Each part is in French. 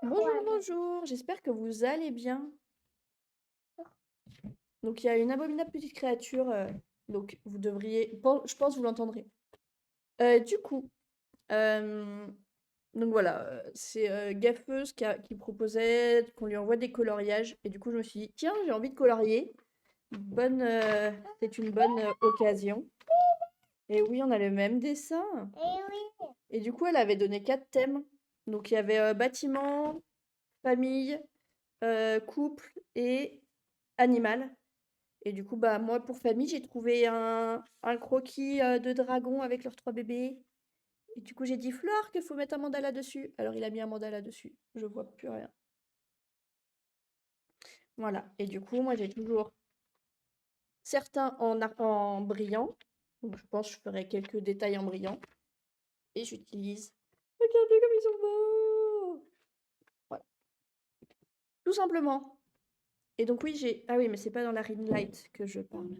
Bonjour, bonjour, j'espère que vous allez bien. Donc il y a une abominable petite créature, donc vous devriez, je pense que vous l'entendrez. Du coup, euh, donc voilà, c'est Gaffeuse qui proposait qu'on lui envoie des coloriages, et du coup je me suis dit, tiens, j'ai envie de colorier. Bonne, c'est une bonne occasion. Et oui, on a le même dessin. Et du coup, elle avait donné 4 thèmes. Donc il y avait bâtiment, famille, couple et animal. Et du coup, bah, moi, pour famille, j'ai trouvé un croquis de dragon avec leurs 3 bébés. Et du coup, j'ai dit, Flore, qu'il faut mettre un mandala dessus. Alors, il a mis un mandala dessus. Je vois plus rien. Voilà. Et du coup, moi, j'ai toujours certains en brillant. Donc, je pense que je ferai quelques détails en brillant. Et j'utilise. Regardez comme ils sont beaux! Voilà. Tout simplement. Et donc, oui, j'ai. Ah oui, mais c'est pas dans la ring light que je parle.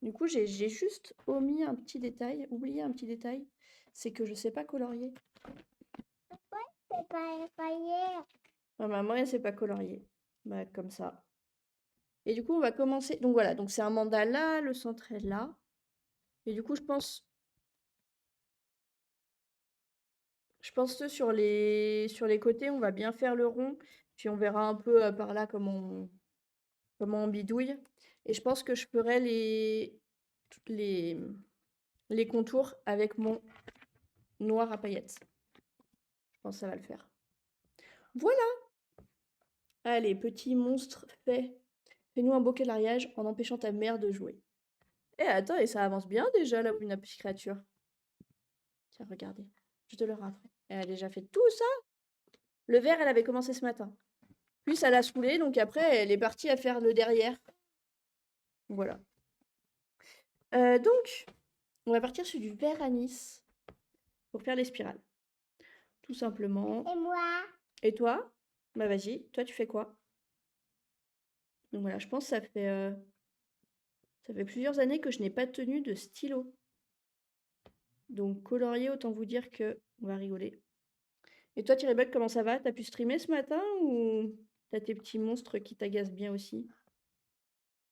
Du coup, j'ai juste omis un petit détail, oublié un petit détail, c'est que je sais pas colorier. C'est pas hier. Ah bah, moi, elle sait pas colorier. Bah, comme ça. Et du coup, on va commencer. Donc voilà, donc c'est un mandala, le centre est là. Et du coup, je pense que sur les côtés, on va bien faire le rond. Puis on verra un peu par là comment on bidouille. Et je pense que je ferai les, les contours avec mon noir à paillettes. Je pense que ça va le faire. Voilà! Allez, petit monstre fait. Fais-nous un beau coloriage en empêchant ta mère de jouer. Eh, attends, et ça avance bien déjà, là, une petite créature. Tiens, regardez. Je te le rappelle. Elle a déjà fait tout ça. Le vert, elle avait commencé ce matin. Puis ça l'a saoulée, donc après, elle est partie à faire le derrière. Voilà. Donc, on va partir sur du vert anis pour faire les spirales. Tout simplement. Et moi? Et toi? Bah vas-y, toi tu fais quoi? Donc voilà, je pense que ça fait plusieurs années que je n'ai pas tenu de stylo. Donc colorier, autant vous dire que on va rigoler. Et toi, Thierry, comment ça va? T'as pu streamer ce matin ou t'as tes petits monstres qui t'agacent bien aussi?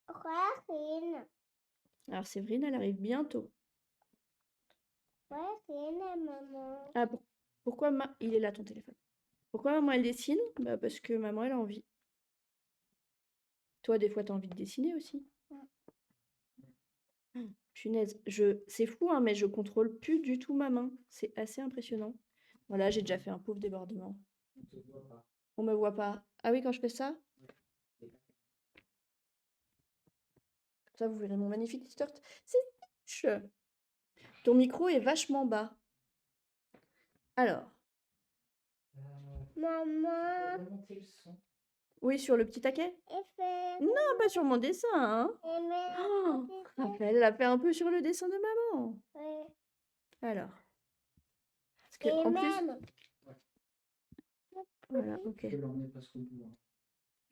Rosine. Alors Séverine, elle arrive bientôt. Rosine, maman. Ah, pourquoi il est là ton téléphone? Pourquoi maman elle dessine? Bah parce que maman elle a envie. Toi, des fois, t'as envie de dessiner aussi. Punaise, c'est fou, hein, mais je contrôle plus du tout ma main. C'est assez impressionnant. Voilà, j'ai déjà fait un pauvre débordement. On me voit pas. Ah oui, quand je fais ça? Comme ça, vous verrez mon magnifique t-shirt. C'est moche. Ton micro est vachement bas. Alors, Maman. oui, sur le petit taquet? Et fait. Non, pas sur mon dessin, hein. Et Oh, Raphaël l'a fait un peu sur le dessin de maman. Ouais. Alors, parce que Et en plus, même. voilà, ok. Je peux l'emmener presque au bout. Hein.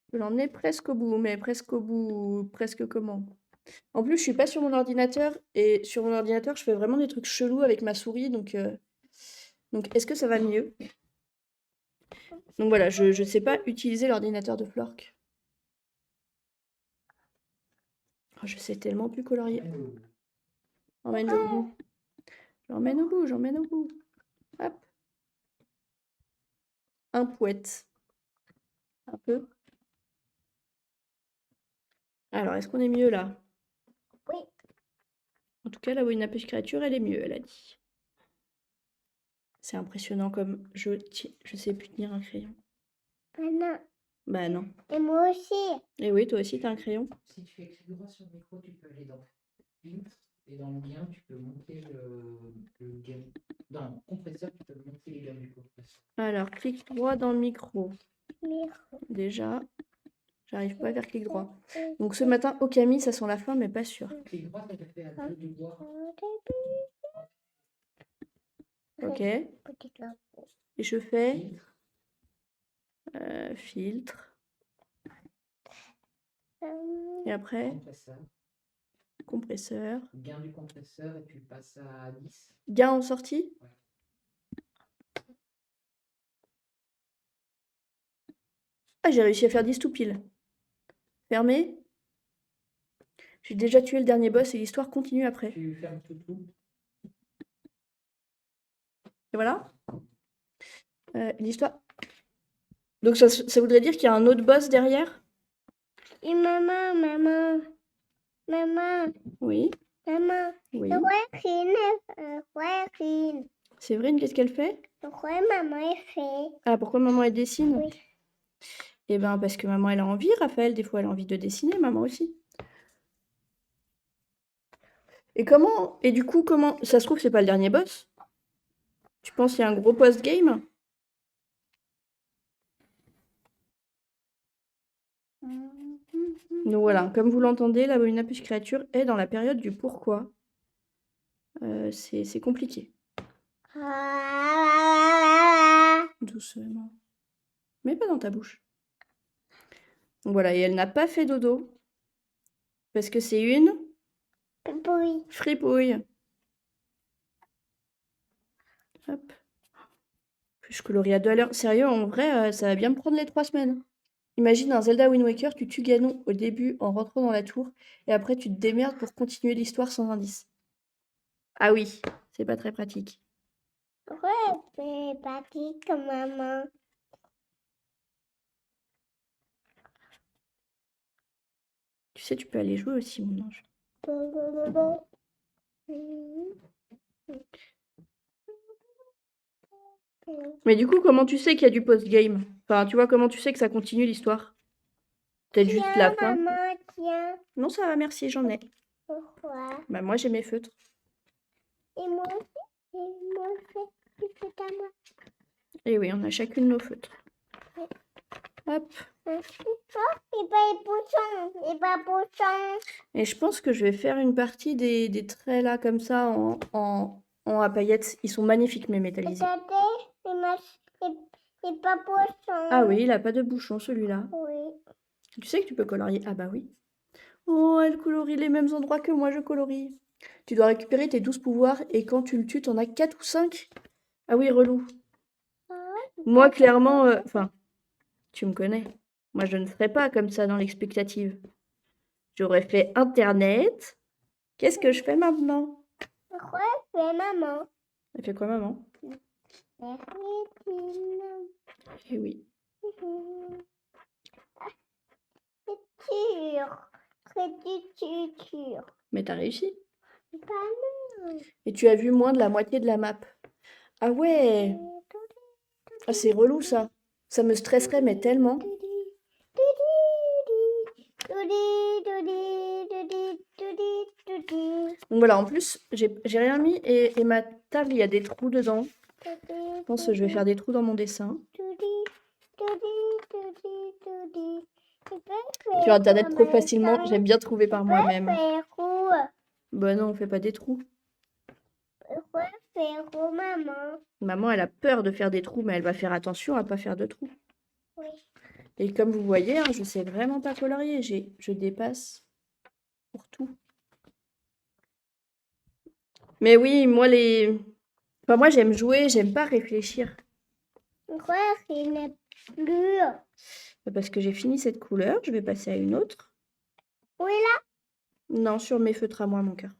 Je peux l'emmener presque au bout, mais presque au bout, presque comment? En plus, je suis pas sur mon ordinateur et sur mon ordinateur, je fais vraiment des trucs chelous avec ma souris, donc est-ce que ça va mieux? Donc voilà, je sais pas utiliser l'ordinateur de Flork. Oh, je sais tellement plus colorier. Emmène au bout. J'emmène au bout, j'emmène au bout. Hop. Un poète. Un peu. Alors, est-ce qu'on est mieux là? Oui. En tout cas, la Wina Pêche Créature, elle est mieux, elle a dit. C'est impressionnant comme je sais plus tenir un crayon. Maman. Bah non. Et moi aussi. Et oui, toi aussi, t'as un crayon? Si tu fais clic droit sur le micro, tu peux aller dans filtre et dans le gain, tu peux monter le gain. Dans le compresseur, tu peux monter les gains du compresseur. Alors, clic droit dans le micro. Micro. Déjà, j'arrive pas à faire clic droit. Donc ce matin, au Camille, ça sent la fin, mais pas sûr. Clic droit, ça te fait un peu du doigt. Ok. Petite lampe. Et je fais Filtre, filtre. Et après, compresseur. compresseur. Gain du compresseur et tu passes à 10. Gain en sortie? Ouais. Ah, j'ai réussi à faire 10 tout pile. Fermé. J'ai déjà tué le dernier boss et l'histoire continue après. Tu fermes tout. Et voilà. L'histoire. Donc ça voudrait dire qu'il y a un autre boss derrière? Et maman, Oui, oui. Séverine, qu'est-ce qu'elle fait? Pourquoi maman est fait? Ah, pourquoi maman elle dessine? Oui. Eh ben parce que maman elle a envie, Raphaël, des fois elle a envie de dessiner, maman aussi. Et du coup, comment... Ça se trouve, c'est pas le dernier boss? Tu penses qu'il y a un gros post-game? Donc voilà, comme vous l'entendez, la Abominable créature est dans la période du pourquoi. C'est compliqué. Doucement. Mais pas dans ta bouche. Donc voilà, et elle n'a pas fait dodo. Parce que c'est une Oui. fripouille. Hop. Je colorie à 2 à l'heure. Sérieux, en vrai, ça va bien me prendre les 3 semaines. Imagine un Zelda Wind Waker, tu tues Ganon au début en rentrant dans la tour, et après tu te démerdes pour continuer l'histoire sans indice. Ah oui, c'est pas très pratique. Pourquoi elle fait partie comme maman? Tu sais, tu peux aller jouer aussi, mon ange. Mais du coup, comment tu sais qu'il y a du post-game? Enfin, tu vois, comment tu sais que ça continue l'histoire? Peut-être juste la Tiens, fin. maman, tiens. Non, ça va, merci, j'en ai. Pourquoi? Bah, moi, j'ai mes feutres. Et moi aussi. Et moi aussi. Tu fais ta main. Et oui, on a chacune nos feutres. Hop. Et pas les bouchons. Et pas bouchons. Et je pense que je vais faire une partie des traits là, comme ça, en à paillettes. Ils sont magnifiques, mes métallisés. Et pas bouchons. Ah oui, il a pas de bouchon, celui-là. Oui. Tu sais que tu peux colorier? Ah bah oui. Oh, elle colorie les mêmes endroits que moi, je colorie. Tu dois récupérer tes 12 pouvoirs et quand tu le tues, t'en as 4 ou 5. Ah oui, relou. Moi, clairement, enfin, tu me connais. Moi, je ne ferais pas comme ça dans l'expectative. J'aurais fait Internet. Qu'est-ce que je fais maintenant? Pourquoi c'est maman? Elle fait quoi, maman? Merci. Eh oui. C'est dur. Mais t'as réussi. Pas non. Et tu as vu moins de la moitié de la map. Ah ouais. Ah, c'est relou, ça. Ça me stresserait, mais tellement. Donc voilà, en plus, j'ai rien mis et ma table, il y a des trous dedans. Je pense que je vais faire des trous dans mon dessin. Sur Internet trop facilement, j'aime bien trouver par moi-même. Bah non, on fait pas des trous. Pourquoi faire maman? Maman, elle a peur de faire des trous, mais elle va faire attention à pas faire de trous. Oui. Et comme vous voyez, hein, je sais vraiment pas colorier. Je dépasse pour tout. Mais oui, moi Enfin, moi j'aime jouer, j'aime pas réfléchir. Pourquoi c'est n'est plus? Parce que j'ai fini cette couleur, je vais passer à une autre. Oui, là? Non, sur mes feutres à moi, mon cœur.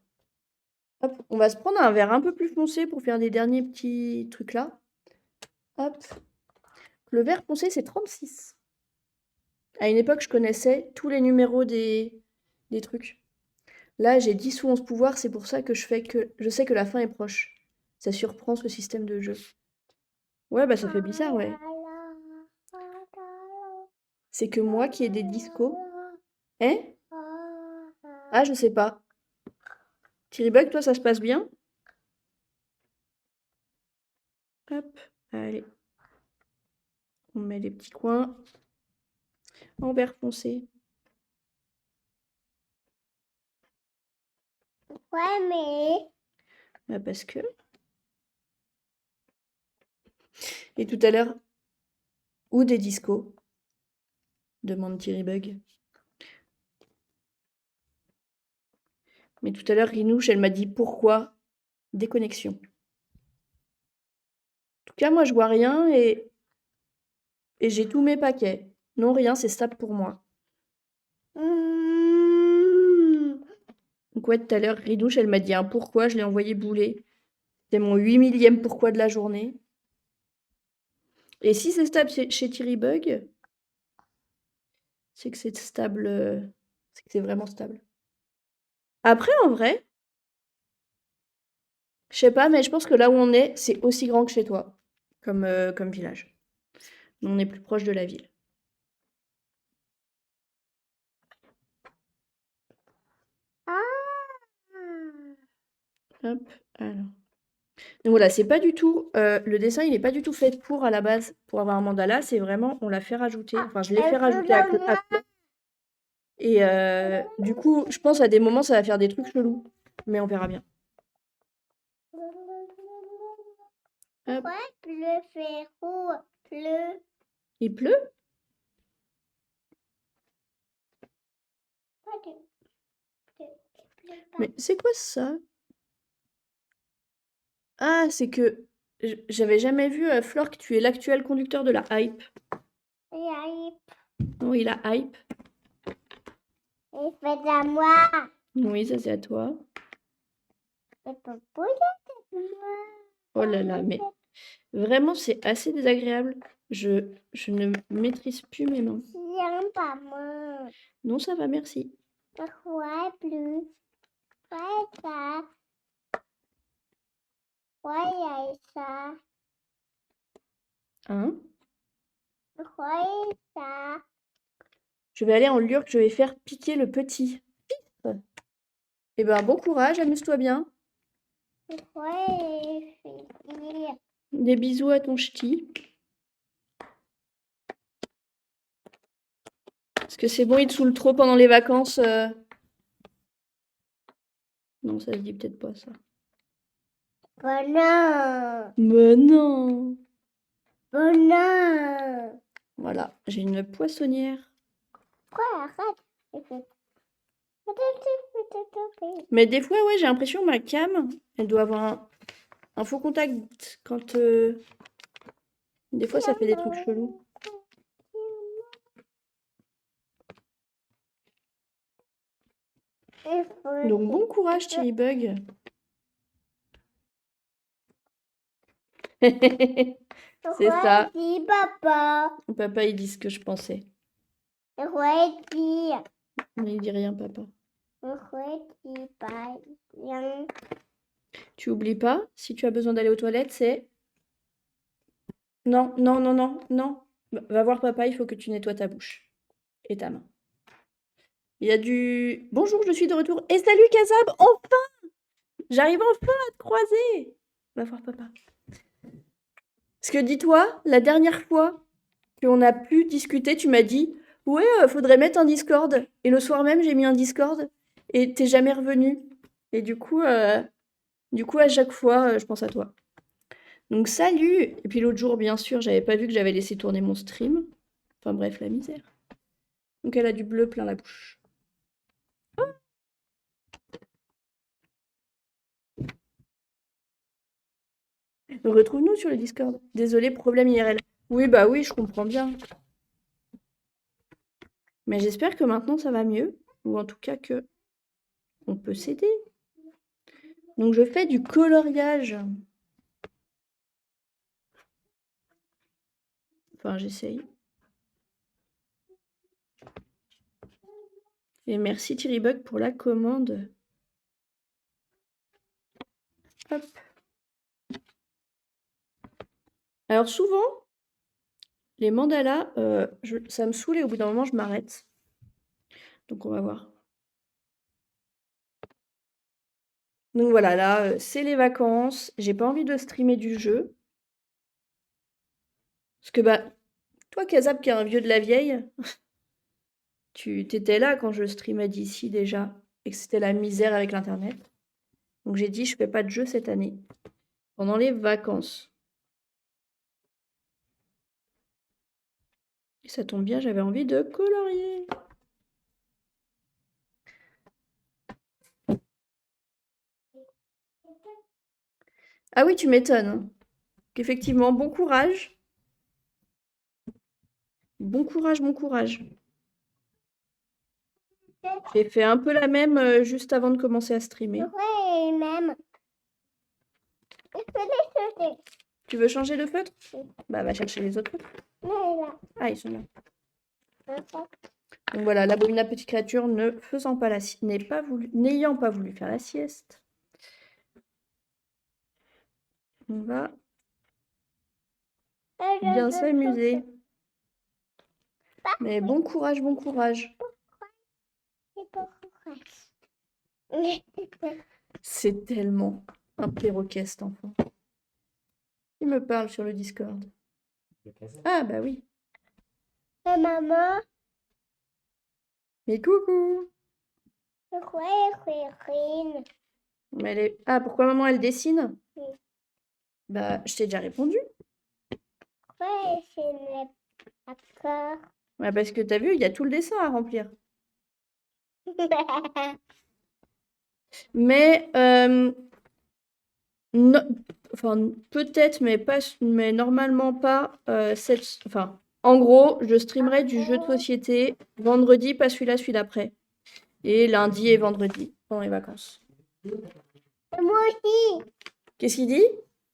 Hop, on va se prendre un vert un peu plus foncé pour faire les derniers petits trucs là. Hop. Le vert foncé, c'est 36. À une époque, je connaissais tous les numéros des trucs. Là, j'ai 10 ou 11 pouvoirs, c'est pour ça que je sais que la fin est proche. Ça surprend ce système de jeu. Ouais, bah ça fait bizarre, ouais. C'est que moi qui ai des discos. Hein? Ah, je sais pas. Tiribug, toi, ça se passe bien? Hop, allez. On met les petits coins en vert foncé. Ouais, mais... Bah parce que... Et tout à l'heure... Ou des discos? Demande Tiribug. Mais tout à l'heure, Rinouche, elle m'a dit pourquoi déconnexion. En tout cas, moi, je vois rien et j'ai tous mes paquets. Non, rien, c'est stable pour moi. Mmh. Donc ouais, tout à l'heure, Ridouche, elle m'a dit un pourquoi, je l'ai envoyé bouler. C'est mon 8 millième pourquoi de la journée. Et si c'est stable chez Thierry Bug, c'est que c'est stable, c'est que c'est vraiment stable. Après, en vrai, je sais pas, mais je pense que là où on est, c'est aussi grand que chez toi, comme village. Mais on est plus proche de la ville. Ah. Hop, alors. Donc voilà, c'est pas du tout, le dessin, il est pas du tout fait pour à la base, pour avoir un mandala, c'est vraiment, on l'a fait rajouter. Enfin, je l'ai fait rajouter à Fleur. Et du coup, je pense à des moments, ça va faire des trucs chelous, mais on verra bien. Hop. Ouais, le ferro, le. Il pleut? Pas de- pas. Mais c'est quoi ça? Ah, c'est que j'avais jamais vu, Flore, que tu es l'actuel conducteur de la hype. Il arrive, Oui, la hype. il fait à moi. Oui, ça c'est à toi. Et pour c'est moi. Oh là là, mais vraiment, c'est assez désagréable. Je ne maîtrise plus mes mains. J'aime pas moi. Non, ça va, merci. Ouais, plus. Ouais, ça. Ouais, ça. Hein? Ouais, ça. Je vais aller en Lurk, je vais faire piquer le petit. Eh ben, bon courage, amuse-toi bien. Ouais, c'est. Des bisous à ton ch'ti. Est-ce que c'est bon, il te saoule trop pendant les vacances? Non, ça se dit peut-être pas, ça. Bonheur. Mais non! Bonheur. Voilà, j'ai une poissonnière. Ouais, arrête. Il fait. Mais des fois, ouais, j'ai l'impression que ma cam, elle doit avoir un faux contact quand... Des fois, ça fait des trucs chelous. Donc, bon courage, Thierry Bug. C'est ça. Dis papa. Papa, il dit ce que je pensais. Ouais, dis. Mais il dit rien, papa. Ouais, dis pas. Rien. Tu oublies pas, si tu as besoin d'aller aux toilettes, c'est... Non, non, non, non, non. Va voir papa, il faut que tu nettoies ta bouche et ta main. Il y a du... Bonjour, je suis de retour. Et salut, Kazab, enfin! J'arrive enfin à te croiser. Va voir papa. Parce que dis-toi, la dernière fois qu'on a pu discuter, tu m'as dit ouais, faudrait mettre un Discord. Et le soir même, j'ai mis un Discord et t'es jamais revenu. Et du coup, à chaque fois, je pense à toi. Donc salut. Et puis l'autre jour, bien sûr, j'avais pas vu que j'avais laissé tourner mon stream. Enfin bref, la misère. Donc elle a du bleu plein la bouche. Retrouve-nous sur le Discord. Désolé, problème IRL. Oui, bah oui, je comprends bien. Mais j'espère que maintenant ça va mieux. Ou en tout cas que on peut s'aider. Donc je fais du coloriage. Enfin, j'essaye. Et merci Thierry Bug pour la commande. Hop. Alors souvent, les mandalas, ça me saoule et au bout d'un moment, je m'arrête. Donc on va voir. Donc voilà, là, c'est les vacances. J'ai pas envie de streamer du jeu. Parce que bah, toi, Kazab, qui est un vieux de la vieille, tu t'étais là quand je streamais d'ici déjà. Et que c'était la misère avec l'internet. Donc j'ai dit, je fais pas de jeu cette année. Pendant les vacances. Et ça tombe bien, j'avais envie de colorier. Ah oui, tu m'étonnes. Effectivement, bon courage. Bon courage, bon courage. J'ai fait un peu la même juste avant de commencer à streamer. Ouais, même. Je peux les changer. Tu veux changer de feutre? Oui. Bah, va chercher les autres feutres. Mais là. Ah, ils sont là. D'accord. Donc voilà, l'abominable petite créature n'ayant pas voulu faire la sieste. On va bien s'amuser. Mais bon courage, bon courage. C'est pas courage. C'est tellement un perroquet, cet enfant. Il me parle sur le Discord. Ah, bah oui. Et maman, Mais coucou. pourquoi Rine? Mais ah, pourquoi maman, elle dessine? Oui. Bah, je t'ai déjà répondu. Pourquoi c'est pas peur? Ouais, parce que t'as vu, il y a tout le dessin à remplir. Mais, enfin, peut-être, mais normalement pas. Enfin, en gros, je streamerai du jeu de société vendredi, pas celui-là, celui d'après. Et lundi et vendredi, pendant les vacances. Et moi aussi. Qu'est-ce qu'il dit?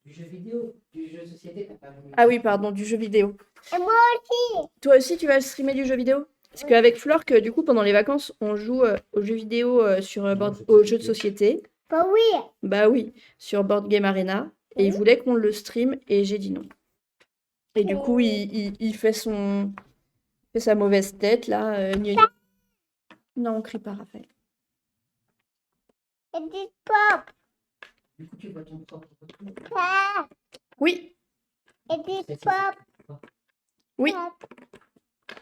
Du jeu vidéo, du jeu de société, t'as pas voulu. Ah oui, pardon, du jeu vidéo. Et moi aussi. Toi aussi, tu vas streamer du jeu vidéo? Parce qu'avec Flork, du coup, pendant les vacances, on joue aux jeux vidéo aux jeux de société. Bah oui. Bah oui, sur Board Game Arena. Et il voulait qu'on le stream et j'ai dit non. Et du coup, il fait sa mauvaise tête là. Gna gna. Non, on crie pas, Raphaël. Et dis pop. Du coup, tu vois ton propre retour. Ah. Oui, Et dis pop. oui.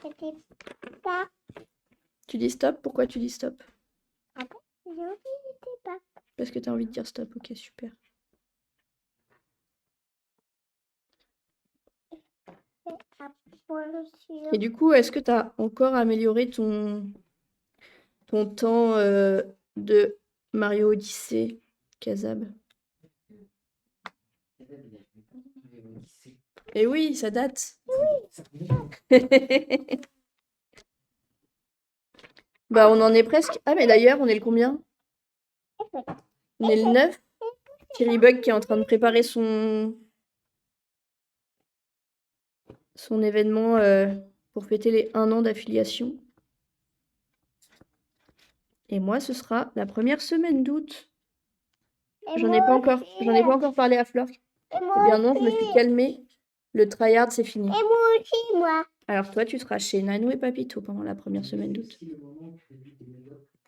Et dis pop. Tu dis stop? Pourquoi tu dis stop? J'ai oublié dis pop. Parce que tu as envie de dire stop. Ok, super. Et du coup, est-ce que tu as encore amélioré ton temps de Mario Odyssey, Kazab? Et oui, ça date. Bah, on en est presque. Ah, mais d'ailleurs, on est le combien? On est le 9. Thierry Bug qui est en train de préparer son événement pour fêter les 1 an d'affiliation. Et moi, ce sera la première semaine d'août. J'en ai pas encore parlé à Fleur. Eh bien non, je me suis calmée. Le tryhard, c'est fini. Et moi aussi, moi. Alors toi, tu seras chez Nanou et Papito pendant la première semaine d'août.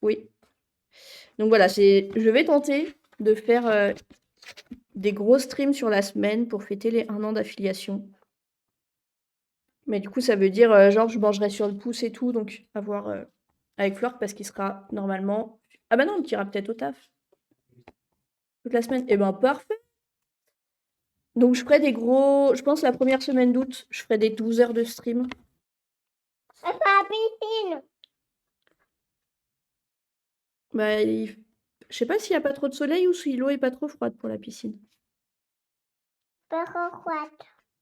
Oui. Donc voilà, je vais tenter de faire des gros streams sur la semaine pour fêter les 1 an d'affiliation. Mais du coup, ça veut dire, genre, je mangerai sur le pouce et tout, donc à voir avec Fleur parce qu'il sera normalement... Ah bah non, tu iras peut-être au taf. Toute la semaine. Eh ben parfait. Donc je ferai des gros... Je pense la première semaine d'août, je ferai des 12 heures de stream. Et pas piscine. Bah, je sais pas s'il n'y a pas trop de soleil ou si l'eau est pas trop froide pour la piscine. Pas froide.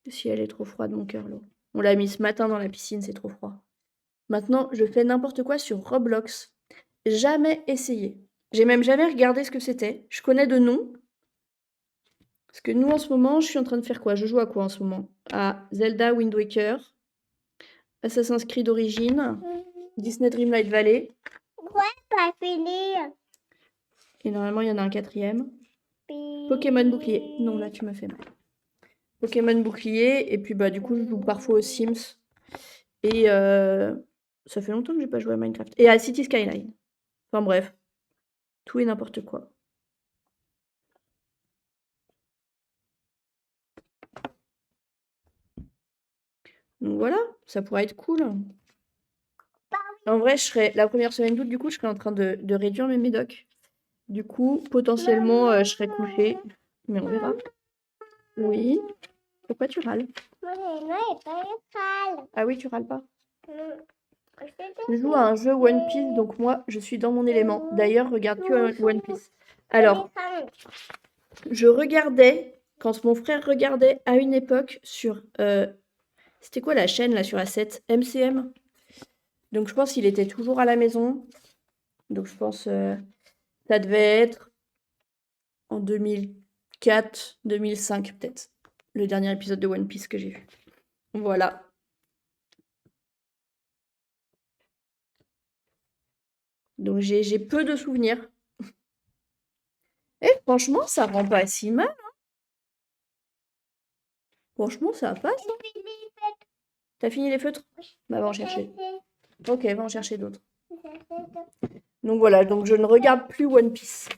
Si elle est trop froide, mon cœur, l'eau. On l'a mis ce matin dans la piscine, c'est trop froid. Maintenant, je fais n'importe quoi sur Roblox. Jamais essayé. J'ai même jamais regardé ce que c'était. Je connais de nom. Parce que nous, en ce moment, je suis en train de faire quoi? Je joue à quoi en ce moment? À Zelda Wind Waker, Assassin's Creed Origins, Disney Dreamlight Valley. Ouais, pas fini. Et normalement, il y en a un 4e. Pokémon Bouclier. Non, là, tu me fais mal. Pokémon Bouclier. Et puis, bah, du coup, je joue parfois aux Sims. Et ça fait longtemps que j'ai pas joué à Minecraft. Et à City Skyline. Enfin bref. Tout et n'importe quoi. Donc voilà, ça pourrait être cool. En vrai, la première semaine d'août, du coup, je serais en train de réduire mes médocs. Du coup, potentiellement, je serais couchée. Mais on verra. Oui. Pourquoi tu râles? Ah oui, tu râles pas? Je joue à un jeu One Piece, donc moi, je suis dans mon élément. D'ailleurs, regarde que One Piece. Alors, je regardais, quand mon frère regardait à une époque sur C'était quoi la chaîne là sur A7? MCM. Donc je pense qu'il était toujours à la maison. Donc je pense ça devait être en 2004, 2005 peut-être. Le dernier épisode de One Piece que j'ai vu. Voilà. Donc j'ai peu de souvenirs. Et franchement, ça rend pas si mal. Franchement, ça passe. T'as fini les feutres? Bah va en chercher. Ok, va en chercher d'autres. Donc voilà, donc je ne regarde plus One Piece.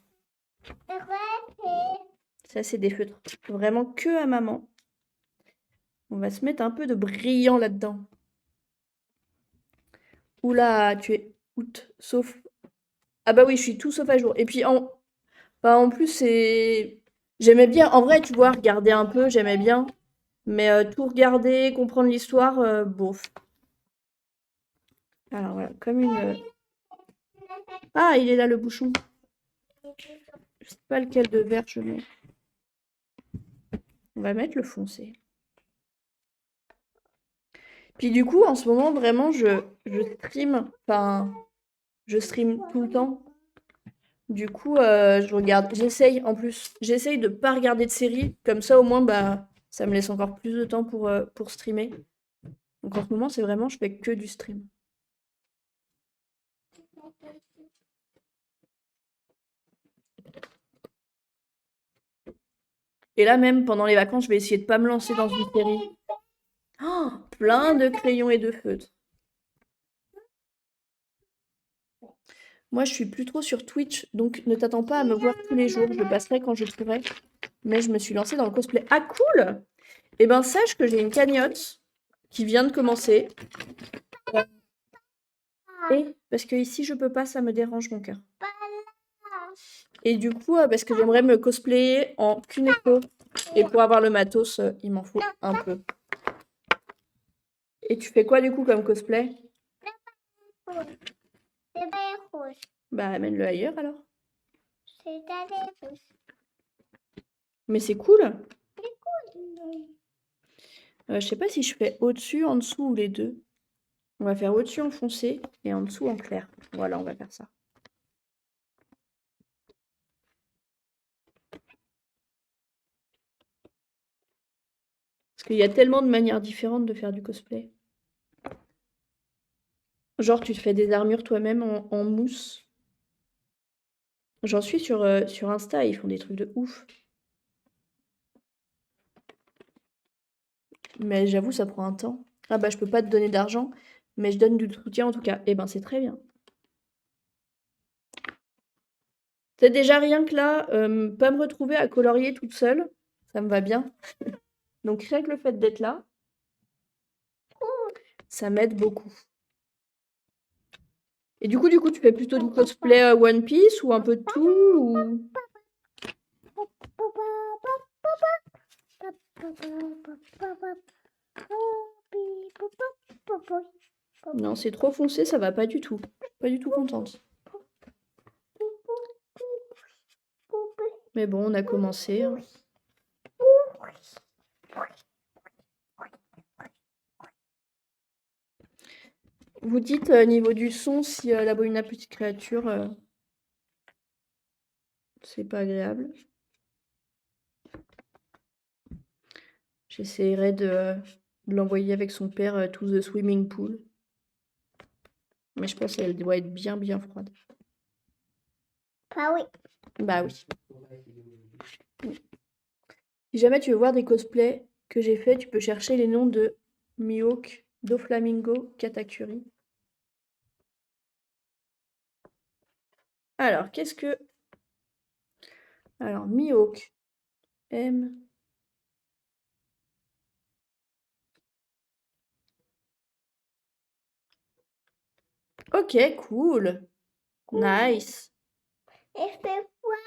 Ça, c'est des feutres. Vraiment que à maman. On va se mettre un peu de brillant là-dedans. Oula, tu es août, sauf... Ah bah oui, je suis tout sauf à jour. Et puis en plus, c'est... J'aimais bien, en vrai, tu vois, regarder un peu, j'aimais bien. Mais tout regarder, comprendre l'histoire, bof. Alors voilà, comme une... Ah, il est là le bouchon. Je sais pas lequel de verre je mets. On va mettre le foncé. Puis du coup, en ce moment, vraiment, je stream. Enfin, je stream tout le temps. Du coup, je regarde. J'essaye de pas regarder de séries. Comme ça, au moins, bah, ça me laisse encore plus de temps pour streamer. Donc en ce moment, c'est vraiment, je fais que du stream. Et là, même pendant les vacances, je vais essayer de pas me lancer dans une série. Oh, plein de crayons et de feutres. Moi, je suis plus trop sur Twitch, donc ne t'attends pas à me voir tous les jours. Je le passerai quand je pourrai. Mais je me suis lancée dans le cosplay. Ah, cool! Eh ben, sache que j'ai une cagnotte qui vient de commencer. Et parce que ici, je peux pas, ça me dérange mon cœur. Et du coup, parce que j'aimerais me cosplayer en Kuneko. Et pour avoir le matos, il m'en faut un peu. Et tu fais quoi du coup comme cosplay? Bah, amène-le ailleurs alors. Mais c'est cool. Je sais pas si je fais au-dessus, en dessous ou les deux. On va faire au-dessus en foncé et en dessous en clair. Voilà, on va faire ça. Parce qu'il y a tellement de manières différentes de faire du cosplay. Genre, tu te fais des armures toi-même en mousse. J'en suis sur Insta, ils font des trucs de ouf. Mais j'avoue, ça prend un temps. Ah bah, je peux pas te donner d'argent, mais je donne du soutien en tout cas. Eh ben, c'est très bien. C'est déjà rien que là, pas me retrouver à colorier toute seule, ça me va bien. Donc rien que le fait d'être là, ça m'aide beaucoup. Et du coup, tu fais plutôt du cosplay One Piece ou un peu de tout ou... Non, c'est trop foncé, ça va pas du tout. Pas du tout contente. Mais bon, on a commencé. Hein. Vous dites niveau du son si la bonne petite créature, c'est pas agréable. J'essaierai de l'envoyer avec son père to the swimming pool. Mais je pense qu'elle doit être bien bien froide. Ah oui. Bah oui. Si jamais tu veux voir des cosplays que j'ai fait, tu peux chercher les noms de Mihawk, Doflamingo, Katakuri. Alors, qu'est-ce que... Alors, Mihawk. M... Ok, cool. Nice. Et je peux voir.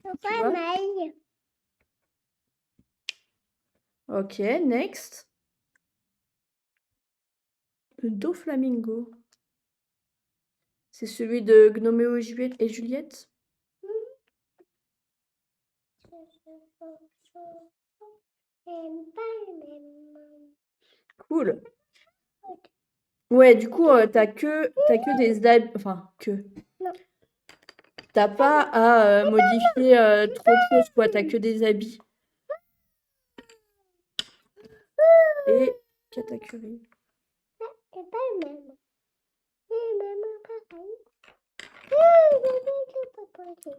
C'est Tu pas vois? mal. Ok, next. Le Doflamingo. C'est celui de Gnoméo et Juliette? J'aime pas le même. Cool. Ouais, du coup, t'as que des habits. Enfin, que. Non. T'as pas à modifier trop de choses, quoi. T'as que des habits. Et Katakuri. C'est pas le même. C'est le même pareil.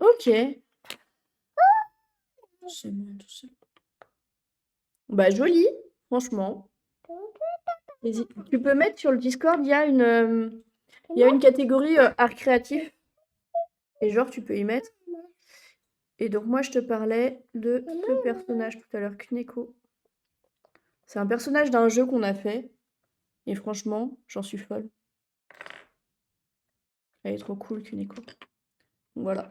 Ok. C'est bon, tout seul. Bah, joli, franchement. Tu peux mettre sur le Discord, il y a une catégorie art créatif. Et genre, tu peux y mettre. Et donc, moi, je te parlais de ce personnage tout à l'heure, Kuneko. C'est un personnage d'un jeu qu'on a fait. Et franchement, j'en suis folle. Elle est trop cool, Kuneko. Voilà.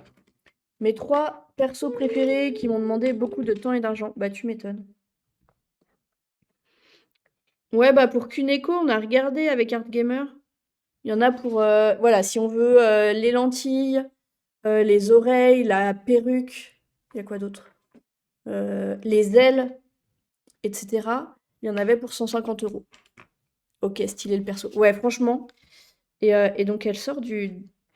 Mes 3 persos préférés qui m'ont demandé beaucoup de temps et d'argent. Bah, tu m'étonnes. Ouais, bah, pour Kuneko, on a regardé avec ArtGamer. Il y en a pour, voilà, si on veut les lentilles, les oreilles, la perruque. Il y a quoi d'autre? Les ailes, etc. Il y en avait pour 150 €. Ok, stylé le perso. Ouais, franchement. Et donc, elle sort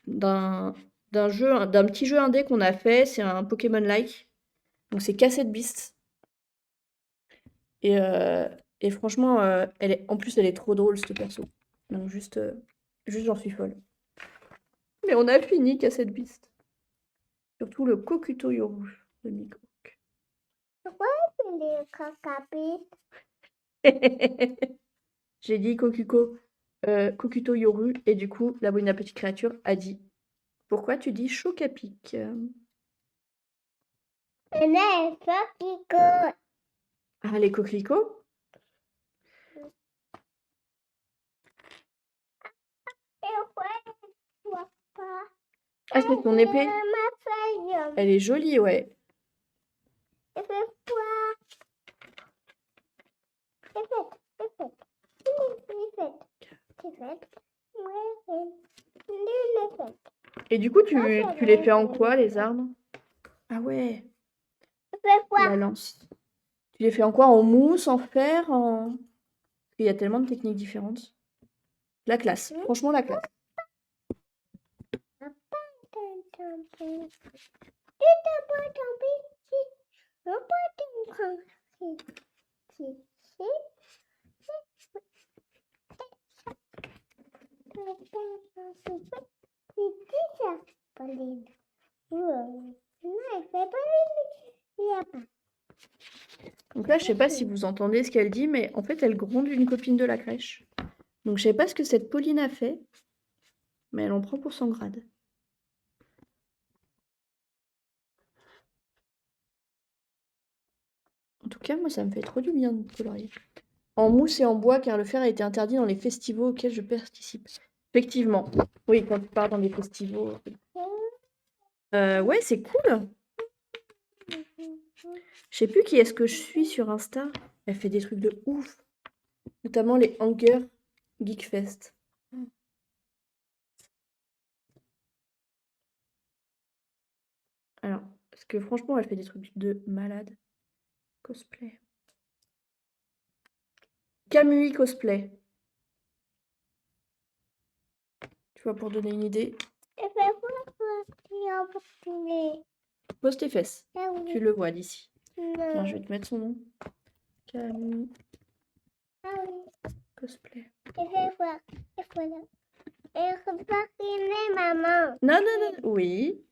d'un d'un petit jeu indé qu'on a fait. C'est un Pokémon-like. Donc, c'est Cassette Beast. Et franchement, en plus, elle est trop drôle, ce perso. Donc, juste j'en suis folle. Mais on a fini Cassette Beast. Surtout le Kokuto Yoru de Miko. Les cacapites. J'ai dit Kokuto Yoru, et du coup, la bonne petite créature a dit pourquoi tu dis Chocapic? Les coquicots. Ah, les coquelicots? Et ouais, je vois pas. Ah, c'est ton épée? Ma feuille. Elle est jolie, ouais. Et fais quoi? C'est fait. C'est fait. C'est fait. C'est fait. Ouais, c'est fait. Et du coup, Ça, c'est tu les fais en bon, quoi, c'est les fait. armes? Ah ouais, Fais quoi? la lance. Tu les fais en quoi? En mousse, en fer, en... Il y a tellement de techniques différentes. La classe. Franchement, la classe. Donc là, je sais pas si vous entendez ce qu'elle dit, mais en fait, elle gronde une copine de la crèche. Donc je sais pas ce que cette Pauline a fait, mais elle en prend pour son grade. En tout cas, moi, ça me fait trop du bien de colorier. En mousse et en bois, car le fer a été interdit dans les festivals auxquels je participe. Effectivement. Oui, quand tu pars dans les festivals. Ouais, c'est cool. Je sais plus qui est-ce que je suis sur Insta. Elle fait des trucs de ouf. Notamment les Hunger Geekfest. Alors, parce que franchement, elle fait des trucs de malade. Cosplay. Kamui cosplay. Tu vois, pour donner une idée. Pose tes fesses. Tu le vois d'ici. Tiens, je vais te mettre son nom. Camille cosplay. Maman. Non, non, non. Oui.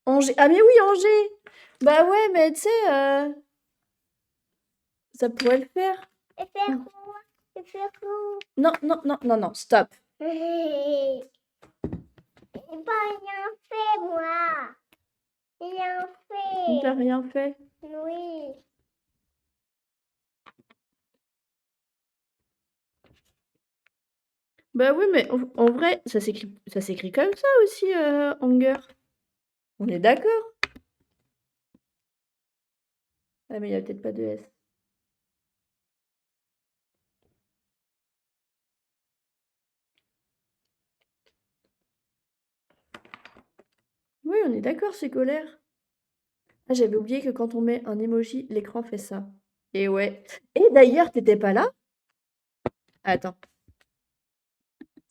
Angers. Ah, mais oui, Angers. Bah ouais, mais tu sais, ça pourrait le faire. Non, non, non, non, non, stop. J'ai pas rien fait, moi. Rien Tu n'as fait. rien fait. Oui. Bah oui, mais en vrai, ça s'écrit comme ça aussi, Hunger. On est d'accord? Ah, mais il n'y a peut-être pas de S. Oui, on est d'accord, c'est colère. Ah, j'avais oublié que quand on met un emoji, l'écran fait ça. Et ouais. Et d'ailleurs, t'étais pas là? Attends,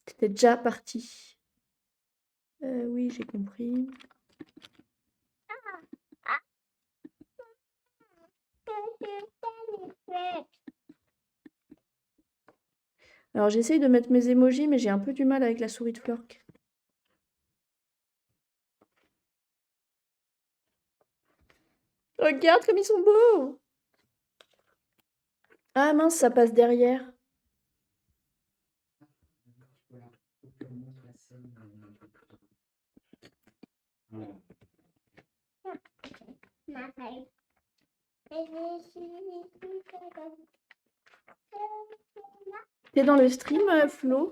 t'étais déjà parti. Oui, j'ai compris. Alors, j'essaye de mettre mes emojis, mais j'ai un peu du mal avec la souris de Flork. Regarde comme ils sont beaux! Ah mince, ça passe derrière. Voilà, faut que je montre la scène. T'es dans le stream, Flo?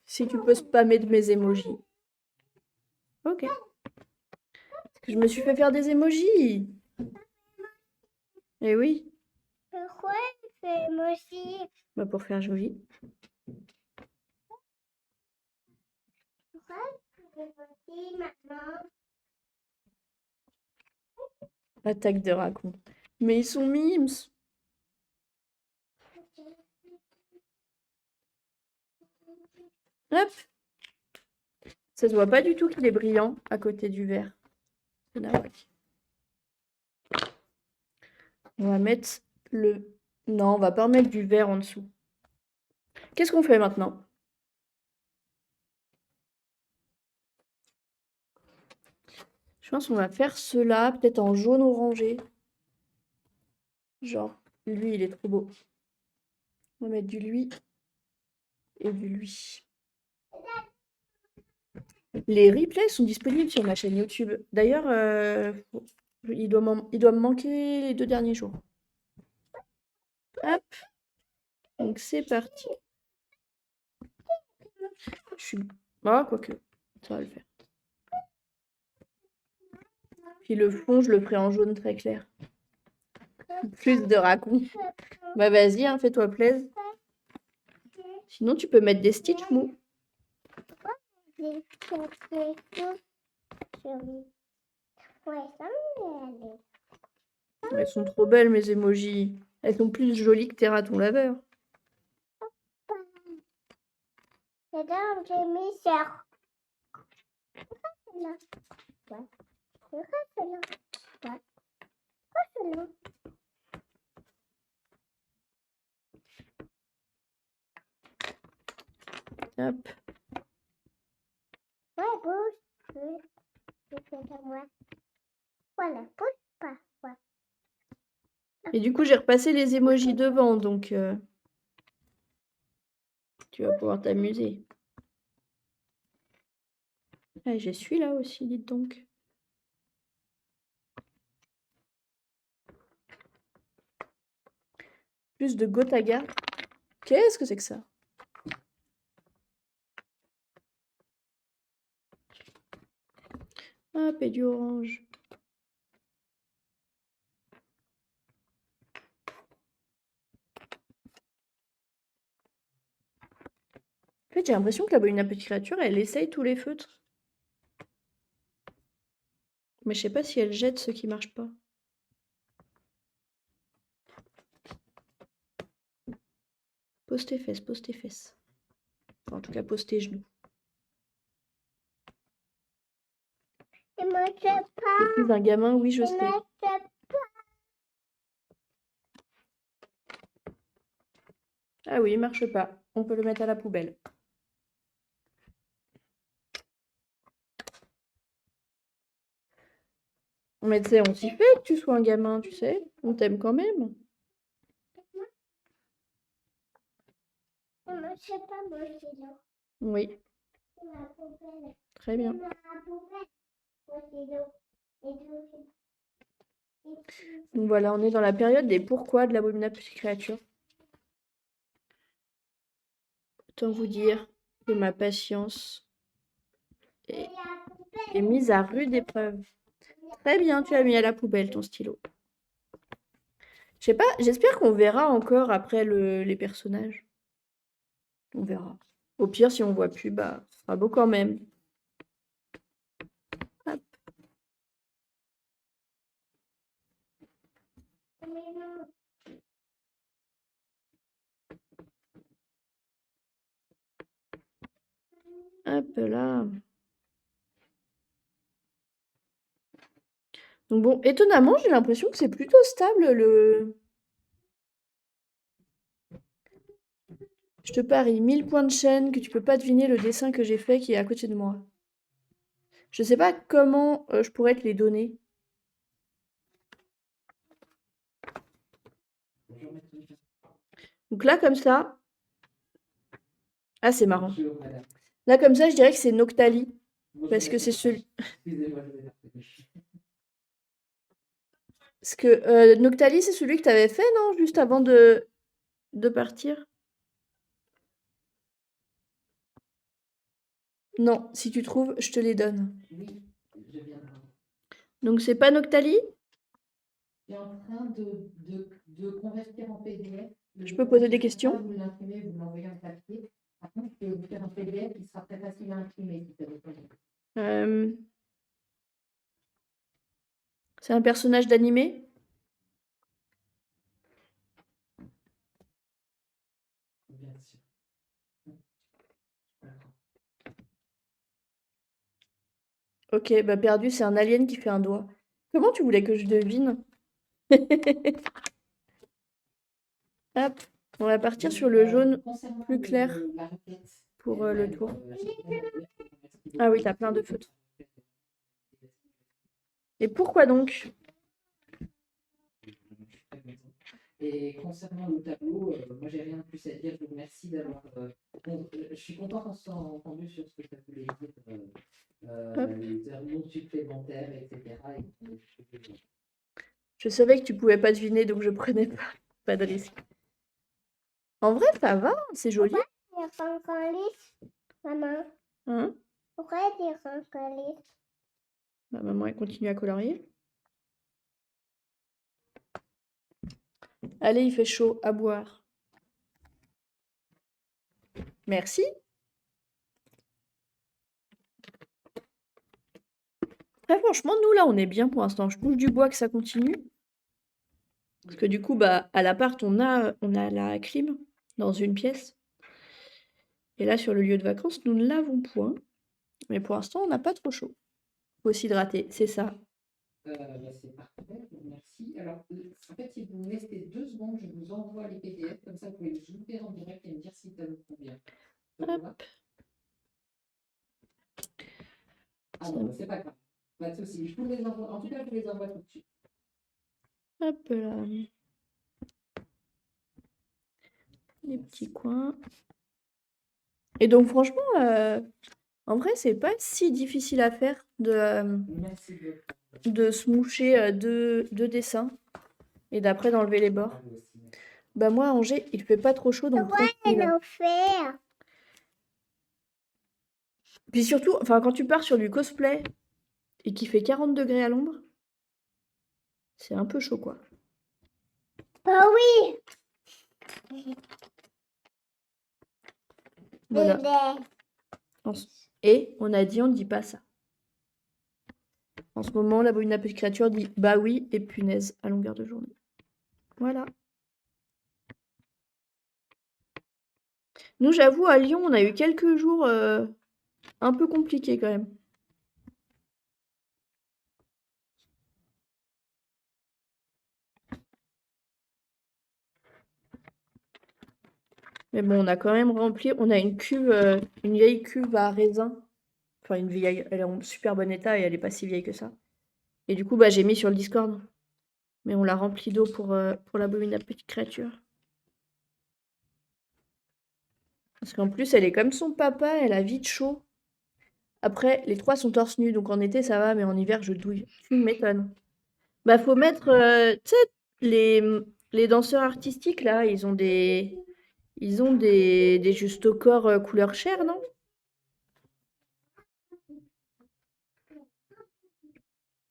Si tu peux spammer de mes emojis. Ok. Parce que je me suis fait faire des emojis. Eh oui, Pourquoi il fait moi aussi? bah pour faire joli. Pourquoi il fait moi aussi maintenant? Attaque de raccoon. Mais ils sont mimes. Hop. Ça se voit pas du tout qu'il est brillant à côté du vert. C'est nawak. On va mettre le... Non, on va pas remettre du vert en dessous. Qu'est-ce qu'on fait maintenant? Je pense qu'on va faire cela, peut-être en jaune orangé. Genre, lui, il est trop beau. On va mettre du lui et du lui. Les replays sont disponibles sur ma chaîne YouTube. D'ailleurs, il doit me manquer les 2 derniers jours. Hop. Donc c'est parti. Je suis... Ah, quoique. Ça va le faire. Puis le fond, je le ferai en jaune très clair. Plus de raccoon. Bah vas-y, hein, fais-toi plaisir. Sinon, tu peux mettre des stitches mous. Ouais, ça me Elles sont trop belles, mes emojis. Elles sont plus jolies que tes ratons laveurs. Regarde, j'ai mis ça. Là. Ouais. Regarde là. Ouais. Regarde là. Hop. Ouais, bouge. Oui. Je fais de moi. Voilà, bouge pas. Ouais. Et du coup, j'ai repassé les emojis devant, donc tu vas pouvoir t'amuser. Ah, j'ai celui-là aussi, dites donc. Plus de Gotaga. Qu'est-ce que c'est que ça? Hop, et du orange. En fait, j'ai l'impression que la bonne petite créature, elle essaye tous les feutres. Mais je sais pas si elle jette ceux qui marchent pas. Pose tes fesses, pose tes fesses. Enfin, en tout cas, pose tes genoux. Je ne sais pas. C'est plus un gamin, oui, je Je sais. ne sais pas. Ah oui, il marche pas. On peut le mettre à la poubelle. Mais tu sais, on s'y fait que tu sois un gamin, tu sais. On t'aime quand même. Je ne sais pas, moi, c'est là. Oui, C'est la poubelle. très bien. C'est la poubelle. Moi, c'est là. Et deux. Donc voilà, on est dans la période des pourquoi de l'abominable petite créature. Autant vous dire que ma patience est mise à rude épreuve. Très bien, tu as mis à la poubelle ton stylo. Je sais pas, j'espère qu'on verra encore après les personnages. On verra. Au pire, si on voit plus, bah, ce sera beau quand même. Hop là. Donc bon, étonnamment, j'ai l'impression que c'est plutôt stable le... Je te parie 1000 points de chaîne que tu peux pas deviner le dessin que j'ai fait qui est à côté de moi. Je sais pas comment je pourrais te les donner. Bonjour, maître. Donc là, comme ça... Ah, c'est marrant. Bonjour, madame. Là, comme ça, je dirais que c'est Noctali. Bonjour, Parce que maître. c'est celui... Excusez-moi, je vous ai reconnu. Parce que Noctali, c'est celui que tu avais fait, non? Juste avant de partir? Non, si tu trouves, je te les donne. Oui, je viens de voir. Donc c'est pas Noctali? Je suis en train de convertir en PDF. Je peux poser des Je questions? peux pas vous l'imprimer, vous l'envoyer en papier. Par contre, je peux vous faire un PDF qui sera très facile à imprimer si ça vous plaît. C'est un personnage d'animé? Bien sûr. D'accord. Ok, bah perdu, c'est un alien qui fait un doigt. Comment tu voulais que je devine? Hop, on va partir sur le jaune Concernant plus clair la requête pour le elle-même, tour. j'ai bien noté. Merci Ah oui, beaucoup. t'as plein de feutres. Et pourquoi donc? Et concernant le tableau, moi j'ai rien de plus à dire. Je vous remercie d'avoir. Je suis content qu'on se soit entendu sur ce que ça voulait dire, les heures non supplémentaires, etc. Je savais que tu pouvais pas deviner, donc je prenais pas de risque. En vrai, ça va, c'est joli. Il y a 5 lisse, maman. Hein? Pourquoi il y a 5 lisse? Bah, maman, elle continue à colorier. Allez, il fait chaud, à boire. Merci. Après, franchement, nous, là, on est bien pour l'instant. Je touche du bois que ça continue. Parce que du coup, bah, à l'appart, on a la clim dans une pièce. Et là, sur le lieu de vacances, nous ne l'avons point. Mais pour l'instant, on n'a pas trop chaud. Faut s'hydrater, c'est ça. Bah, c'est parfait, je vous remercie. Alors, en fait, si vous me laissez 2 secondes, je vous envoie les PDF, comme ça vous pouvez les ouvrir en direct et me dire si ça vous convient. Ça vous va? Ah non, bah, c'est pas grave. Pas de souci. Je vous les envoie. En tout cas, je vous les envoie tout de suite. Hop là. Les petits coins. Et donc, franchement, en vrai, c'est pas si difficile à faire Merci beaucoup. de se moucher deux dessins et d'après d'enlever les bords. À vous aussi. Bah moi, à Angers, il fait pas trop chaud, donc Pourquoi ils tranquille. l'ont fait? Puis surtout, enfin, quand tu pars sur du cosplay et qu'il fait 40 degrés à l'ombre, c'est un peu chaud, quoi. Ah oui! Voilà. Bébé. Et on a dit, on ne dit pas ça. En ce moment, la bonne petite créature dit bah oui et punaise à longueur de journée. Voilà. Nous, j'avoue, à Lyon, on a eu quelques jours un peu compliqués quand même. Mais bon, on a quand même rempli. On a une cuve, une vieille cuve à raisin. Enfin, une vieille, elle est en super bon état et elle est pas si vieille que ça. Et du coup, bah, j'ai mis sur le Discord. Mais on l'a rempli d'eau pour l'abominable petite créature. Parce qu'en plus, elle est comme son papa, elle a vite chaud. Après, les 3 sont torse nu, donc en été ça va, mais en hiver je douille. Tu m'étonnes. Bah, faut mettre, tu sais, les danseurs artistiques là, ils ont des justes au corps couleur chair, non?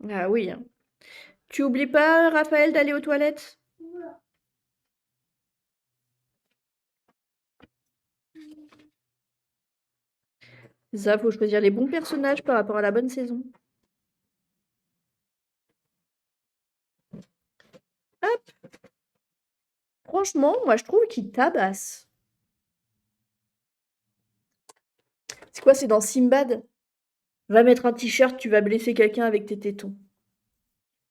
Ah oui, hein. Tu oublies pas, Raphaël, d'aller aux toilettes? Ça, faut choisir les bons personnages par rapport à la bonne saison. Hop! franchement, moi, je trouve qu'il tabasse. C'est quoi? C'est dans Simbad? Va mettre un t-shirt, tu vas blesser quelqu'un avec tes tétons.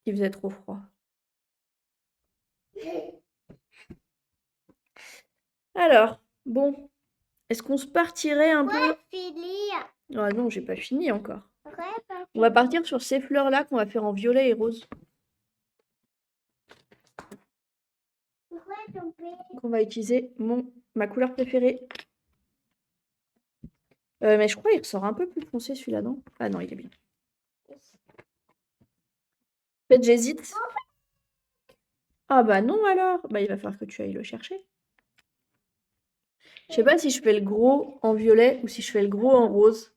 Il faisait trop froid. Alors, bon, est-ce qu'on se partirait un peu? Finir. Ah non, j'ai pas fini encore. Ouais, pas On va partir sur ces fleurs-là qu'on va faire en violet et rose. Pourquoi tomber? Donc on va utiliser ma couleur préférée. Mais je crois qu'il ressort un peu plus foncé celui-là, non? Ah non, il est bien. En fait, j'hésite. Ah bah non alors. Bah il va falloir que tu ailles le chercher. Je sais pas si je fais le gros en violet ou si je fais le gros en rose.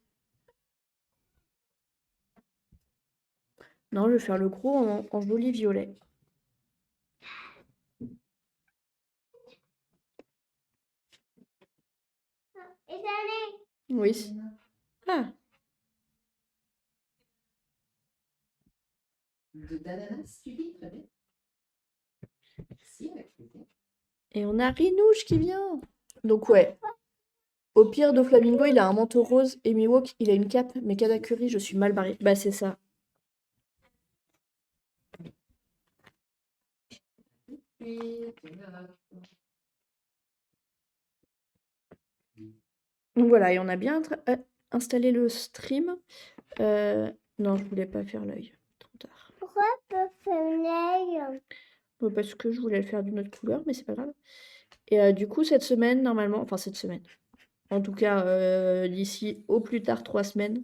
Non, je vais faire le gros en joli violet. Et allez. Oui. Ah, D'ananas, tu dis, très bien. Merci, avec plaisir. et on a Rinouche qui vient. Donc ouais. Au pire, Doflamingo, il a un manteau rose et Miwok, il a une cape, mais Katakuri, je suis mal barrée. Bah c'est ça. Donc voilà, et on a bien installé le stream. Non, je voulais pas faire l'œil. Trop tard. Pourquoi pas faire l'œil? Parce que je voulais le faire d'une autre couleur, mais c'est pas grave. Et du coup, cette semaine, normalement, enfin cette semaine, en tout cas d'ici au plus tard 3 semaines,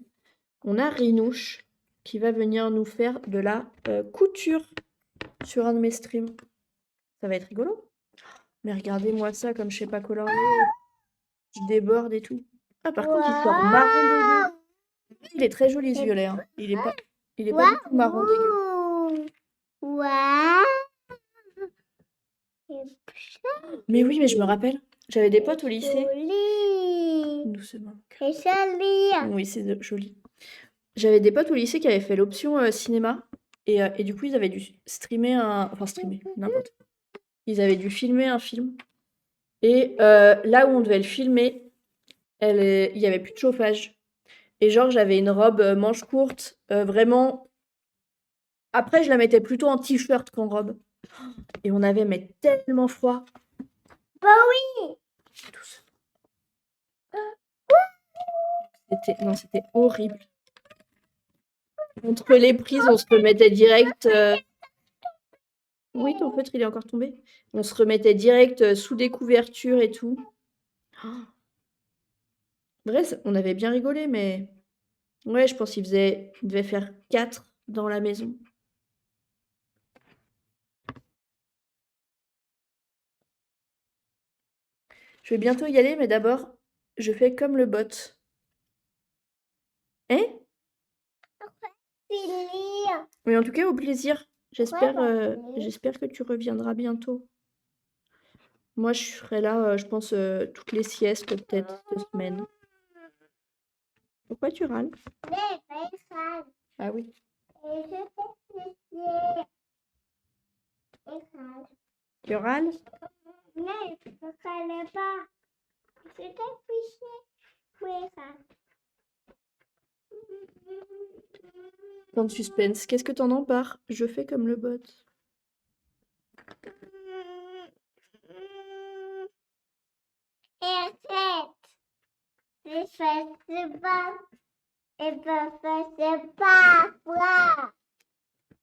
on a Rinouche qui va venir nous faire de la couture sur un de mes streams. Ça va être rigolo. Mais regardez-moi ça, comme je sais pas colorier. Je déborde et tout. Ah, par contre, il sort marron dégueu. Il est très joli ce violet. Hein. Il est pas du tout marron dégueu. Ouais. Mais oui, mais je me rappelle. J'avais des potes au lycée. Joli. Doucement. C'est joli. Oui, c'est joli. J'avais des potes au lycée qui avaient fait l'option cinéma. Et du coup, ils avaient dû streamer Enfin, streamer, n'importe. Ils avaient dû filmer un film. Et là où on devait le filmer, il n'y avait plus de chauffage. Et genre, j'avais une robe manche courte, vraiment. Après, je la mettais plutôt en t-shirt qu'en robe. Et on avait mais tellement froid. Bah oui. Non, c'était horrible. Entre les prises, on se remettait direct. Oui, ton feutre, il est encore tombé. On se remettait direct sous des couvertures et tout. Bref, on avait bien rigolé, mais ouais, je pense qu'il devait faire 4 dans la maison. Je vais bientôt y aller, mais d'abord, je fais comme le bot. Hein? Finir. Mais en tout cas, au plaisir. J'espère Ouais, j'espère que tu reviendras bientôt. Moi, je serai là, je pense, toutes les siestes, peut-être 2 semaines. Pourquoi tu râles? Mais pas grave. Ah oui. Et je fais plaisir. Et grave. Tu râles? Non, je ne râle pas. Je t'ai fiché. Oui, ça. Tant de suspense. Qu'est-ce que t'en as par je fais comme le bot? Et 7. Je fais pas. Et papa, c'est pas moi.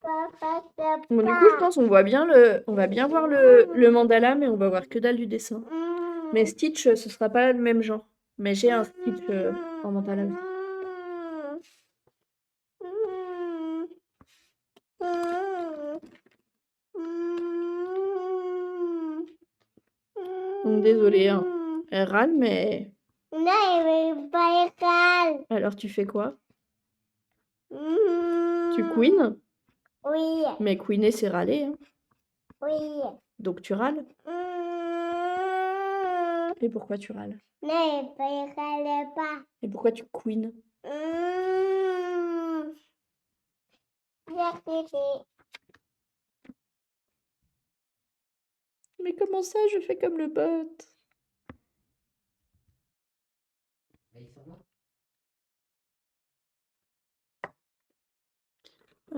Papa, c'est Bon, du coup, je pense on voit bien on va bien voir le mandala, mais on va voir que dalle du dessin. Mais Stitch, ce sera pas le même genre. Mais j'ai un Stitch en mandala aussi. Donc, désolée, hein. Elle râle, mais... Non, il veut pas égal. Alors, tu fais quoi? Tu queen? Oui, Mais queener, c'est râler, hein. oui. Donc, tu râles? Et pourquoi tu râles? Non, il râle pas. Et pourquoi tu queen? Merci. Mais comment ça, je fais comme le bot? Ah, il s'en va.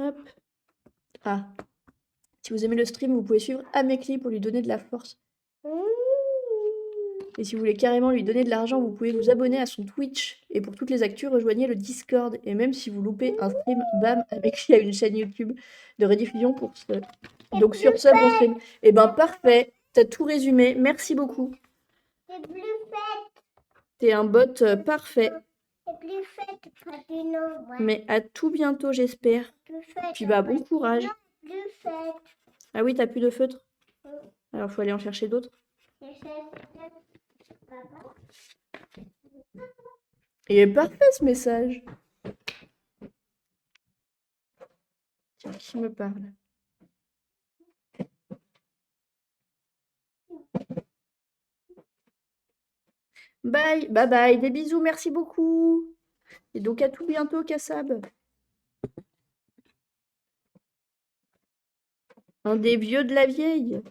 Hop. Ah. Si vous aimez le stream, vous pouvez suivre Amekli pour lui donner de la force. Et si vous voulez carrément lui donner de l'argent, vous pouvez vous abonner à son Twitch. Et pour toutes les actus, rejoignez le Discord. Et même si vous loupez un stream, bam, Amekli a une chaîne YouTube de rediffusion pour ce. Donc sur ce, bon stream. Et ben parfait, t'as tout résumé. Merci beaucoup. C'est plus fait. T'es un bot parfait. C'est plus fait. Pas du nom. Ouais. Mais à tout bientôt, j'espère. Plus fait. Puis bah bon courage. Plus fait. Ah oui, t'as plus de feutre? Alors faut aller en chercher d'autres. Il est parfait ce message. Tiens, qui me parle? Bye, bye bye, des bisous, merci beaucoup. Et donc à tout bientôt, Kassab. Un des vieux de la vieille.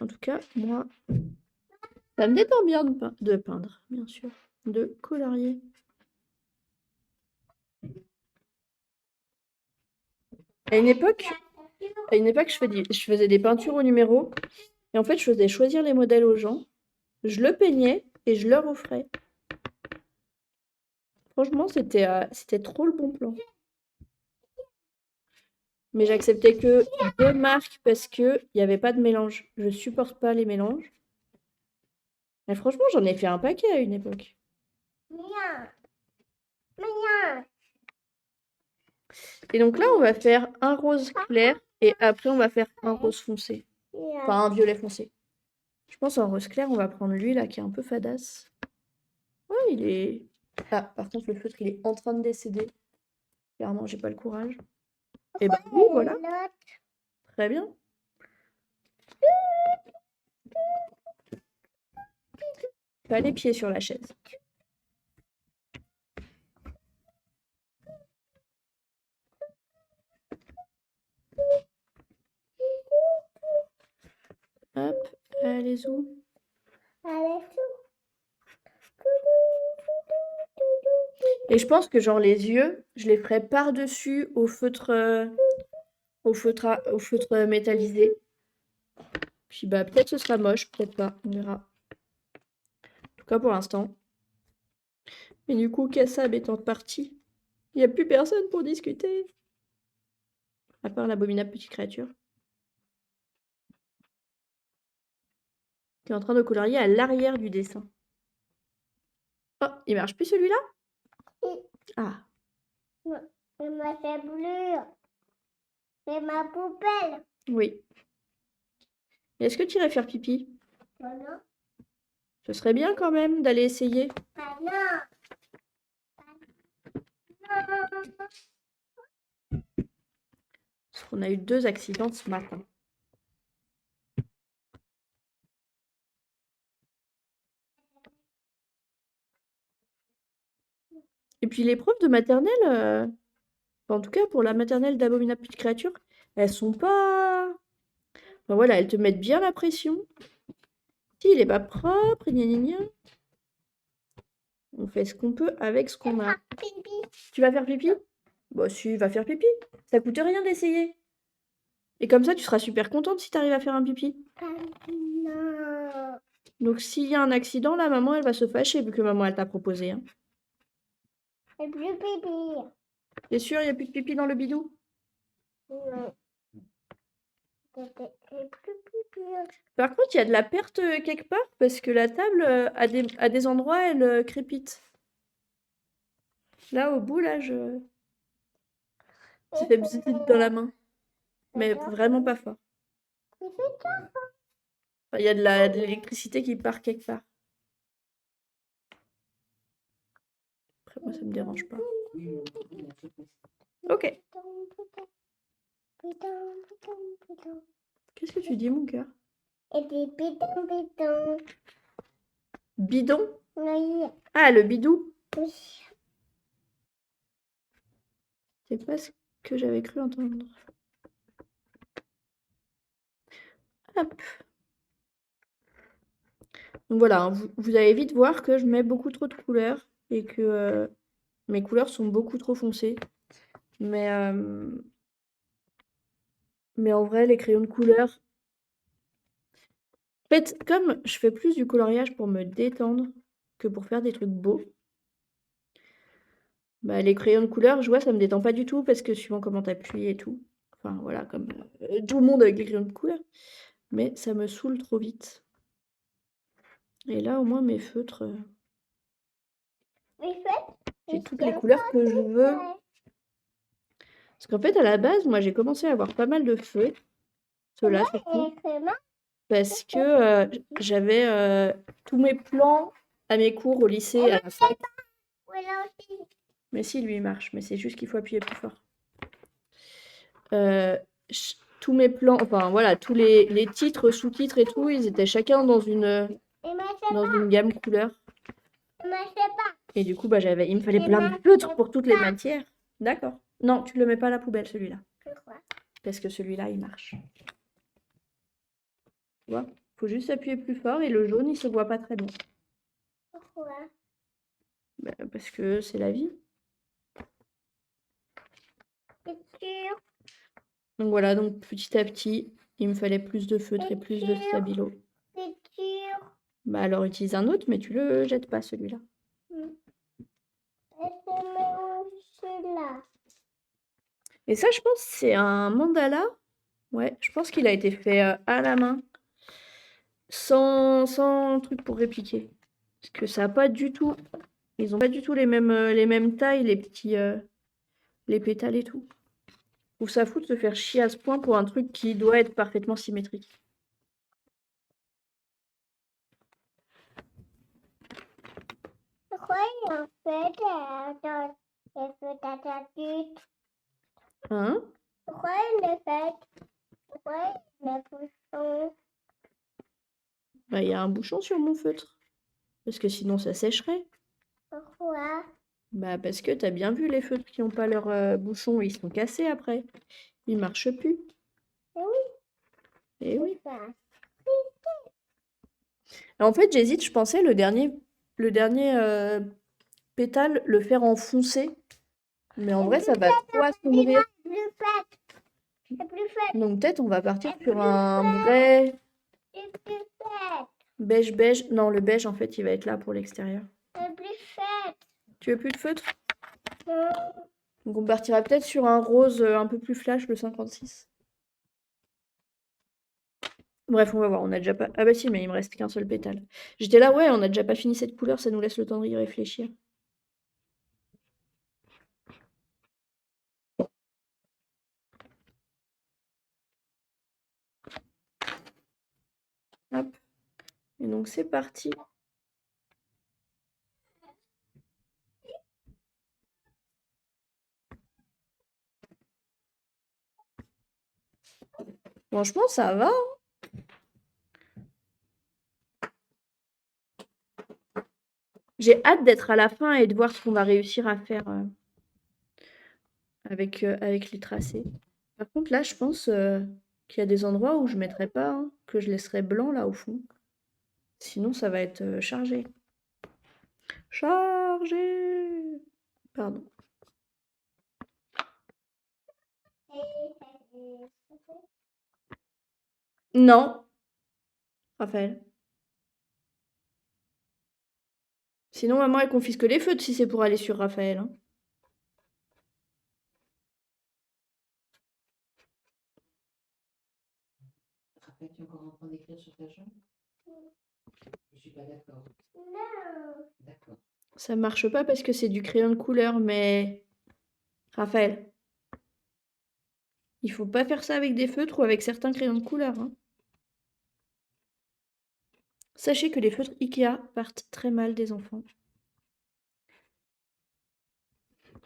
En tout cas, moi, ça me détend bien de peindre, bien sûr, de colorier. À une époque, je faisais des peintures au numéro. Et en fait, je faisais choisir les modèles aux gens. Je le peignais et je leur offrais. Franchement, c'était trop le bon plan. Mais j'acceptais que 2 marques parce qu'il n'y avait pas de mélange. Je supporte pas les mélanges. Mais franchement, j'en ai fait un paquet à une époque. Et donc là, on va faire un rose clair et après, on va faire un rose foncé. Enfin, un violet foncé. Je pense en rose clair, on va prendre lui là qui est un peu fadasse. Ouais, il est... Ah, par contre, le feutre, il est en train de décéder. Clairement, j'ai pas le courage. Et bah oui, voilà. Très bien. Pas les pieds sur la chaise. Hop, allez où? Et je pense que genre les yeux, je les ferai par-dessus au feutre métallisé. Puis bah peut-être ce sera moche, peut-être pas, on verra. En tout cas pour l'instant. Et du coup, Kassab étant parti, il n'y a plus personne pour discuter. À part l'abominable petite créature. Qui est en train de colorier à l'arrière du dessin. Oh, il marche plus celui-là? Ah. C'est ma chevelure. C'est ma poubelle. Oui. Est-ce que tu irais faire pipi? Non. Ce serait bien quand même d'aller essayer. Ah non. Parce qu'on a eu 2 accidents ce matin. Et puis les profs de maternelle, en tout cas pour la maternelle d'Abominable Petite Créature, elles sont pas... Enfin, voilà, elles te mettent bien la pression. Si, il est pas propre, gna gna gna. On fait ce qu'on peut avec ce qu'on a. Pipi. Tu vas faire pipi? Bah si, va faire pipi. Ça coûte rien d'essayer. Et comme ça, tu seras super contente si tu arrives à faire un pipi. Non. Donc s'il y a un accident, la maman, elle va se fâcher vu que maman, elle t'a proposé. Hein. C'est plus pipi. T'es sûr, il n'y a plus de pipi dans le bidou? Non. C'est plus pipi. Par contre, il y a de la perte quelque part parce que la table, à des endroits, elle crépite. Là, au bout, là, ça fait bzzz dans la main. Mais vraiment pas fort. Enfin, il y a de l'électricité qui part quelque part. Après, moi, ça me dérange pas. Ok. Qu'est-ce que tu dis, mon cœur? Et des bidons. Bidon? Oui. Ah, le bidou? Oui. C'est pas ce que j'avais cru entendre. Hop. Donc voilà, hein, vous allez vite voir que je mets beaucoup trop de couleurs et que mes couleurs sont beaucoup trop foncées. Mais en vrai, les crayons de couleur. En fait, comme je fais plus du coloriage pour me détendre que pour faire des trucs beaux, bah, les crayons de couleur, je vois, ça me détend pas du tout parce que suivant comment t'appuies et tout. Enfin voilà, comme tout le monde avec les crayons de couleur. Mais ça me saoule trop vite. Et là, au moins, mes feutres, Mais faites, j'ai toutes les couleurs que je veux. Parce qu'en fait, à la base, moi, j'ai commencé à avoir pas mal de feutres. Ceux-là, surtout. Parce que j'avais tous mes plans à mes cours au lycée, à la fac. Mais si, lui, il marche. Mais c'est juste qu'il faut appuyer plus fort. Tous mes plans, enfin voilà, tous les titres, sous-titres et tout, ils étaient chacun dans une gamme couleur. Et du coup, bah, il me fallait plein de feutres pour toutes les matières. D'accord. Non, tu le mets pas à la poubelle, celui-là. Pourquoi? Parce que celui-là, il marche. Tu vois? Faut juste appuyer plus fort et le jaune, il se voit pas très bien. Pourquoi? Bah, parce que c'est la vie. C'est sûr. Donc voilà, donc petit à petit, il me fallait plus de feutre et plus de stabilo. C'est sûr. Bah alors utilise un autre, mais tu le jettes pas celui-là. Celui-là. Et ça, je pense, c'est un mandala. Ouais, je pense qu'il a été fait à la main, sans truc pour répliquer. Parce que ça a pas du tout. Ils ont pas du tout les mêmes tailles, les petits, les pétales et tout. Je trouve ça fou de se faire chier à ce point pour un truc qui doit être parfaitement symétrique. Pourquoi il en fait dans les feux d'attitude? Hein? Pourquoi il le fait? Pourquoi il le bouchon? Bah, il y a un bouchon sur mon feutre. Parce que sinon, ça sécherait. Pourquoi? Bah, parce que t'as bien vu les feutres qui n'ont pas leur bouchon, ils sont cassés après. Ils marchent plus. Eh oui. Et oui. Ça. En fait, j'hésite, je pensais le dernier pétale, le faire en foncé. Mais en vrai, ça va trop assombrir. Plus faible. C'est plus faible. Donc peut-être on va partir sur un vrai C'est plus faible. beige. Non, le beige, en fait, il va être là pour l'extérieur. C'est plus faible. Tu veux plus de feutre? Non. Donc on partira peut-être sur un rose un peu plus flash, le 56. Bref, on va voir, on a déjà pas... Ah bah si, mais il me reste qu'un seul pétale. J'étais là, ouais, on a déjà pas fini cette couleur, ça nous laisse le temps d'y réfléchir. Hop. Et donc c'est parti. Franchement, ça va. J'ai hâte d'être à la fin et de voir ce qu'on va réussir à faire avec les tracés. Par contre, là, je pense qu'il y a des endroits où je ne mettrai pas, hein, que je laisserai blanc là au fond. Sinon, ça va être chargé. Chargé! Pardon. Non, Raphaël. Sinon, maman, elle confisque les feutres si c'est pour aller sur Raphaël. Hein. Raphaël, tu es encore en train d'écrire sur ta chambre? Je suis pas d'accord. Non. D'accord. Ça marche pas parce que c'est du crayon de couleur, mais... Raphaël, il faut pas faire ça avec des feutres ou avec certains crayons de couleur. Hein. Sachez que les feutres Ikea partent très mal des enfants.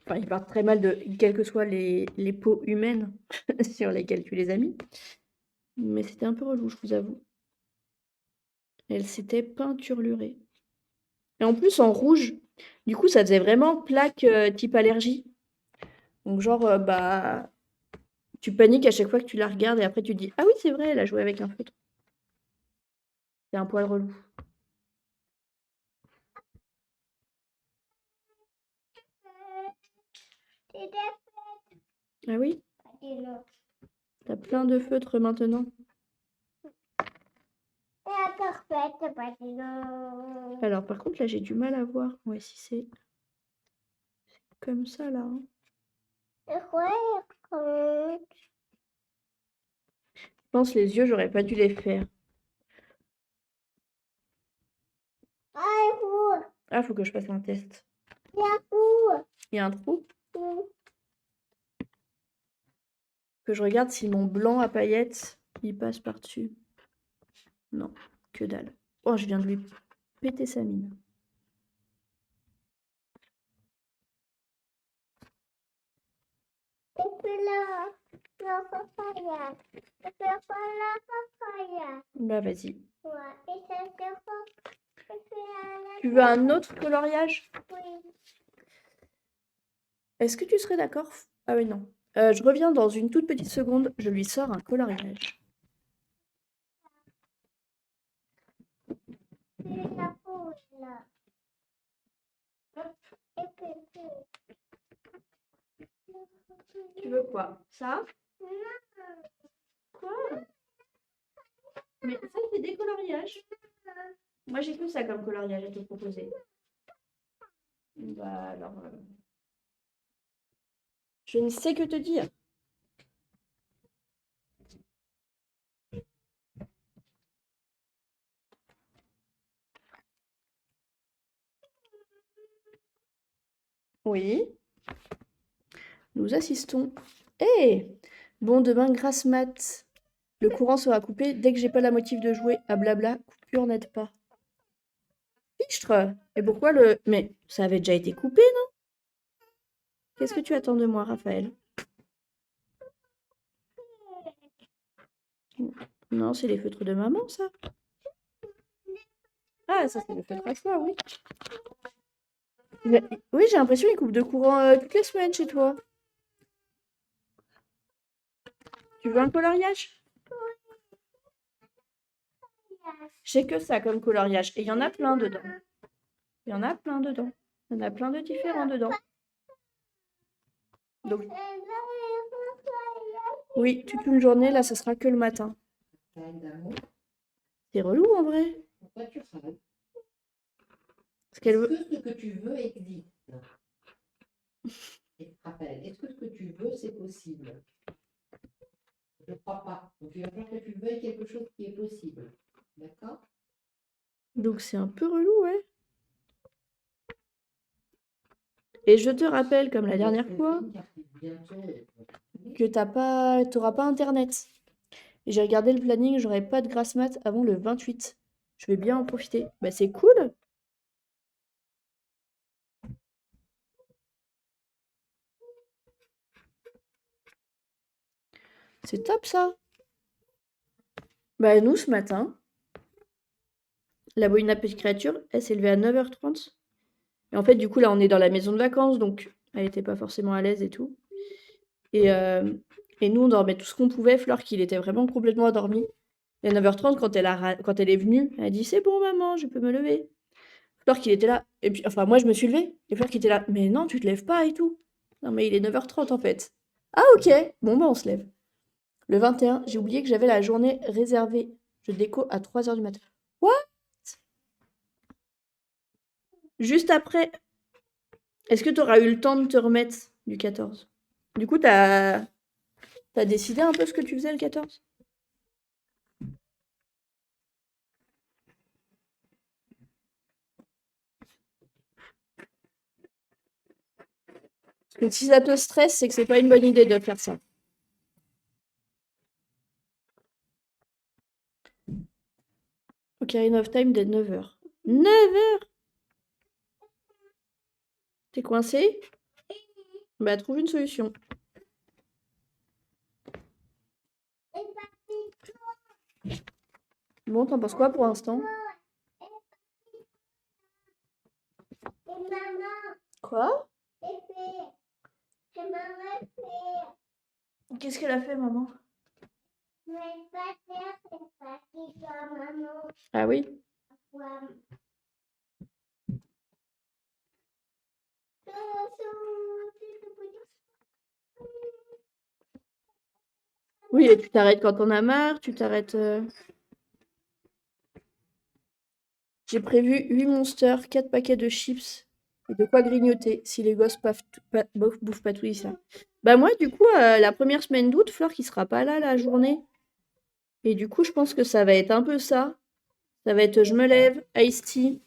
Enfin, ils partent très mal de quelles que soient les peaux humaines sur lesquelles tu les as mis. Mais c'était un peu relou, je vous avoue. Elle s'était peinturlurée. Et en plus, en rouge, du coup, ça faisait vraiment plaque type allergie. Donc genre, bah, tu paniques à chaque fois que tu la regardes et après tu te dis: «Ah oui, c'est vrai, elle a joué avec un feutre». C'est un poil relou. C'est des Ah oui? papillons. T'as plein de feutres maintenant? La carpette, papillon. Alors par contre là, j'ai du mal à voir. Ouais, si c'est comme ça là, hein. C'est quoi les comptes? Je pense les yeux, j'aurais pas dû les faire. Ah, où? Ah, faut que je fasse un test. Il y a où? Il y a un trou? Où? Que je regarde si mon blanc à paillettes, il passe par-dessus. Non, que dalle. Oh, je viens de lui péter sa mine. Et puis là, la papaya. Et puis là, la papaya. Bah vas-y. Ouais, et ça se fait. Et puis là, Tu veux un autre coloriage? oui. Est-ce que tu serais d'accord? Ah oui, non. Je reviens dans une toute petite seconde. Je lui sors un coloriage. Puis la poule, là. Et puis. Tu veux quoi? Ça? Non. Quoi? Mais ça, c'est des coloriages. Moi, j'ai que ça comme coloriage à te proposer. Bah alors, je ne sais que te dire. Oui, nous assistons. Eh! Bon, demain, grasse mat. Le courant sera coupé dès que j'ai pas la motive de jouer. Ah blabla, coupure n'aide pas. Fichtre! Et pourquoi le... Mais ça avait déjà été coupé, non? Qu'est-ce que tu attends de moi, Raphaël? Non, c'est les feutres de maman, ça. Ah, ça, c'est le feutre à soie, oui. Oui, j'ai l'impression qu'il coupe de courant toutes les semaines chez toi. Tu veux un coloriage? J'ai que ça comme coloriage. Et il y en a plein dedans. Il y en a plein dedans. Il y en a plein de différents dedans. Donc, oui, toute une journée, là, ce sera que le matin. C'est relou, en vrai. Pourquoi tu râles? Parce qu'elle Est-ce veut... que ce que tu veux existe? Et rappelle, est-ce que ce que tu veux, c'est possible? Je ne crois pas. Donc, il va falloir que tu veuilles quelque chose qui est possible. D'accord? Donc, c'est un peu relou, ouais. Et je te rappelle, comme la dernière fois, que t'auras pas Internet. Et j'ai regardé le planning, j'aurai pas de grasse mat avant le 28. Je vais bien en profiter. Bah, c'est cool. C'est top, ça. Bah, nous, ce matin, la Boïna Petite Créature, elle s'est levée à 9h30. Et en fait, du coup, là, on est dans la maison de vacances, donc elle était pas forcément à l'aise et tout. Et, nous, on dormait tout ce qu'on pouvait. Fleur, qu'il était vraiment complètement endormi. Et à 9h30, quand elle est venue, elle a dit: «C'est bon, maman, je peux me lever». Fleur, qu'il était là. Et puis, enfin, moi, je me suis levée. Et Fleur, qui était là: «Mais non, tu te lèves pas et tout». Non, mais il est 9h30 en fait. Ah, ok. Bon, bah, on se lève. Le 21, j'ai oublié que j'avais la journée réservée. Je déco à 3h du matin. What? Juste après. Est-ce que tu auras eu le temps de te remettre du 14? Du coup, t'as décidé un peu ce que tu faisais le 14? Parce que si ça te stresse, c'est que c'est pas une bonne idée de faire ça. Ocarina of Time dès 9h. 9h? T'es coincé? Bah, trouve une solution. Bon, t'en penses quoi pour l'instant? Et maman, Quoi? j'ai Et maman fait. Qu'est-ce qu'elle a fait, maman? Mais pas faire, c'est pas qui doit maman. Ah oui? Ouais. Oui, et tu t'arrêtes quand on a marre, tu t'arrêtes. J'ai prévu 8 monsters, 4 paquets de chips et de quoi grignoter si les gosses bouffent pas tout ça. Bah moi, du coup, la première semaine d'août, Fleur qui sera pas là la journée. Et du coup, je pense que ça va être un peu ça. Ça va être je me lève, iced tea.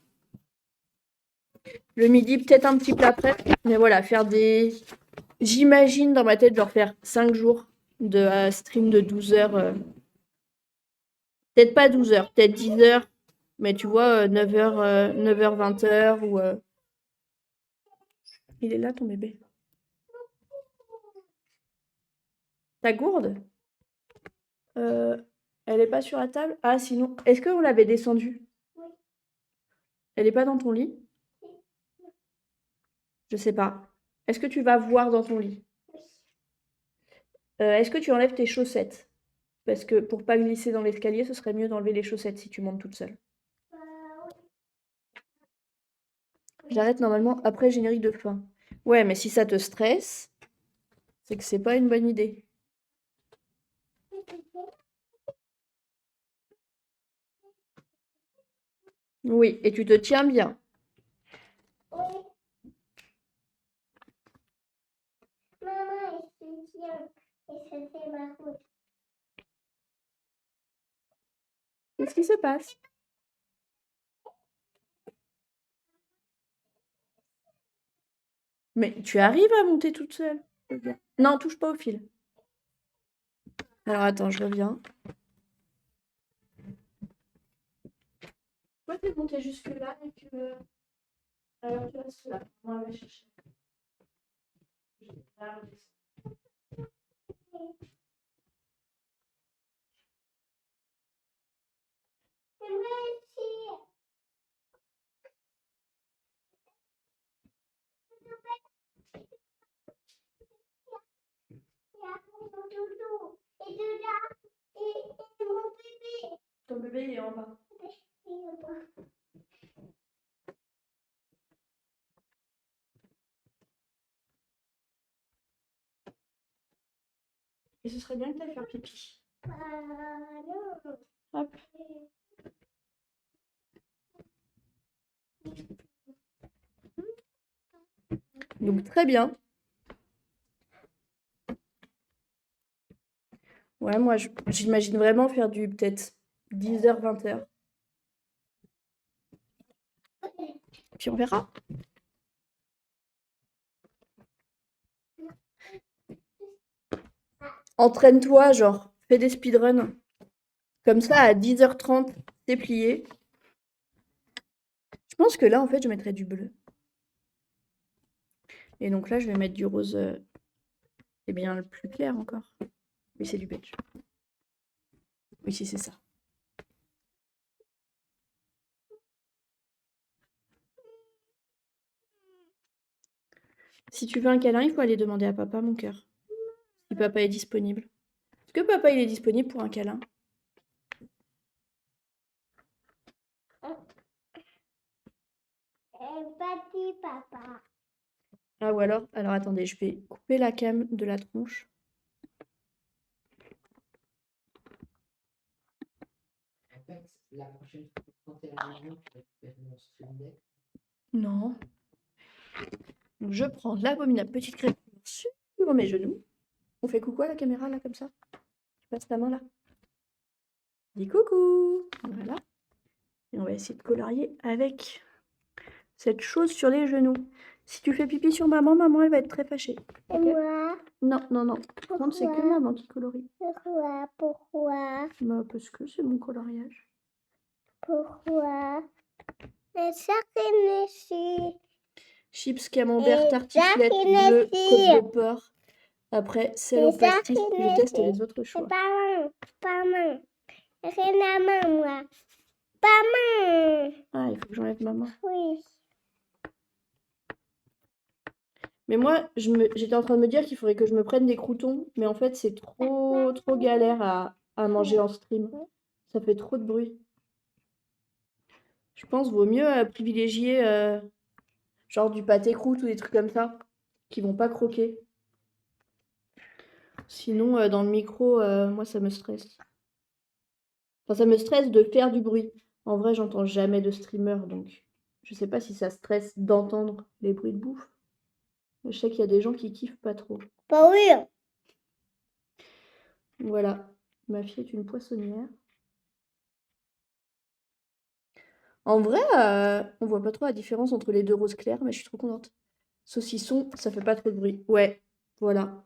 Le midi, peut-être un petit plat prêt. Mais voilà, faire des... J'imagine dans ma tête, genre faire 5 jours de stream de 12 heures. Peut-être pas 12 heures, peut-être 10 heures. Mais tu vois, 9h, 9h, 20h ou... Il est là, ton bébé. Ta gourde? Elle est pas sur la table? Ah, sinon... Est-ce qu'on l'avait descendue? Oui. Elle est pas dans ton lit? Je sais pas. Est-ce que tu vas voir dans ton lit? Oui. Est-ce que tu enlèves tes chaussettes? Parce que pour pas glisser dans l'escalier, ce serait mieux d'enlever les chaussettes si tu montes toute seule. Oui. J'arrête normalement après le générique de fin. Ouais, mais si ça te stresse, c'est que c'est pas une bonne idée. Oui, et tu te tiens bien. Oui. Maman, elle se tient. Et ça fait ma route. Qu'est-ce qui se passe? Mais tu arrives à monter toute seule? Non, touche pas au fil. Alors attends, je reviens. Pourquoi tu es monté jusque-là et que... Alors tu restes là. Moi, je vais chercher. Et moi aussi. Il y a mon doudou. Et dedans. Et mon bébé. Ton bébé, il est en bas. Il est là. Et ce serait bien que tu ailles faire pipi. Non. Hop. Donc très bien. Ouais, moi j'imagine vraiment faire du peut-être 10h, 20h. Puis on verra. Entraîne-toi, genre, fais des speedruns. Comme ça, à 10h30, c'est plié. Je pense que là, en fait, je mettrais du bleu. Et donc là, je vais mettre du rose, c'est bien le plus clair encore. Oui, c'est du beige. Oui, si, c'est ça. Si tu veux un câlin, il faut aller demander à papa, mon cœur. Si papa est disponible. Est-ce que papa, il est disponible pour un câlin? Pas dit papa. Ah, ou alors attendez, je vais couper la cam de la tronche. En fait, la prochaine fois, quand t'es à la maison, tu récupères mon stream deck. Non. Donc, je prends l'abominable petite crème sur mes genoux. On fait coucou à la caméra, là, comme ça. Tu passes ta main, là. Dis coucou. Voilà. Et on va essayer de colorier avec cette chose sur les genoux. Si tu fais pipi sur maman, maman, elle va être très fâchée. Et moi? Non, non, non. Par contre, c'est que Pourquoi? maman qui colorie. Pourquoi? Pourquoi? Bah, parce que c'est mon coloriage. Pourquoi? Et ça, c'est ici. Chips, camembert, Et tartiflette, ça, bleu, c'est côte de porc. Après, sel au Et ça, pastis. c'est Je teste ici. les autres C'est choix. pas main. Rien à main, moi. Pas main. Ah, il faut que j'enlève maman. Oui. Mais moi, j'étais en train de me dire qu'il faudrait que je me prenne des croûtons, mais en fait, c'est trop galère à manger en stream. Ça fait trop de bruit. Je pense vaut mieux privilégier genre du pâté croûte ou des trucs comme ça, qui vont pas croquer. Sinon, dans le micro, moi, ça me stresse. Enfin, ça me stresse de faire du bruit. En vrai, j'entends jamais de streamer, donc je sais pas si ça stresse d'entendre les bruits de bouffe. Mais je sais qu'il y a des gens qui kiffent pas trop. Pas oui. Voilà, ma fille est une poissonnière. En vrai, on voit pas trop la différence entre les deux roses clairs, mais je suis trop contente. Saucisson, ça fait pas trop de bruit. Ouais, voilà.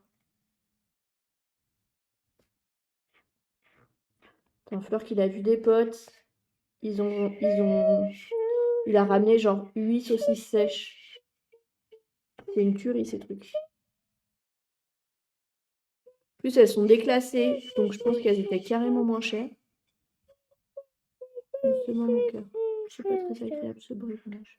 Un Fleur qu'il a vu des potes. Il a ramené genre 8 saucisses sèches. C'est une tuerie ces trucs. En plus, elles sont déclassées, donc je pense qu'elles étaient carrément moins chères. Doucement mon cœur. C'est pas très agréable ce bruitage.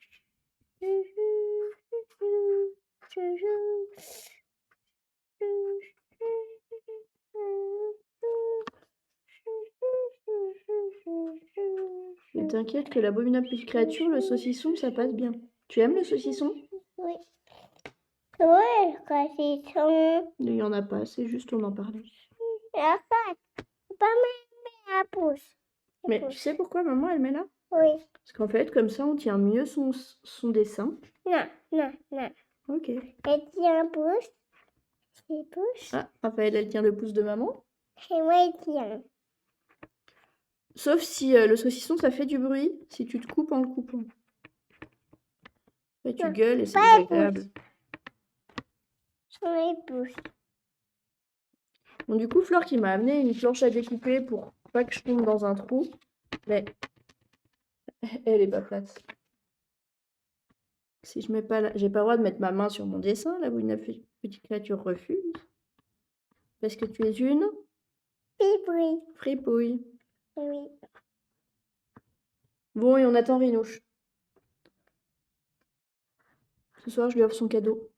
Mais t'inquiète que l'abominable petite créature, le saucisson, ça passe bien. Tu aimes le saucisson? Oui. Oui, saucisson. Il n'y en a pas, c'est juste on en parlait. La pâte. Pas mettre la pousse. Mais tu sais pourquoi maman elle met là? Oui. Parce qu'en fait, comme ça, on tient mieux son dessin. Non, non, non. Ok. Elle tient un pouce. C'est pouce. Ah, Raphaël, elle tient le pouce de maman. Et moi, elle tient. Sauf si le saucisson, ça fait du bruit, si tu te coupes en le coupant. Et tu Non, gueules et c'est pas désagréable. Sur les pouces. Bon, du coup, Flore qui m'a amené une planche à découper pour pas que je tombe dans un trou. Mais elle est pas plate. Si je mets pas j'ai pas le droit de mettre ma main sur mon dessin, là où une petite créature refuse. Parce que tu es une Pipouille. fripouille. Oui. Bon, et on attend Rinouche. Ce soir, je lui offre son cadeau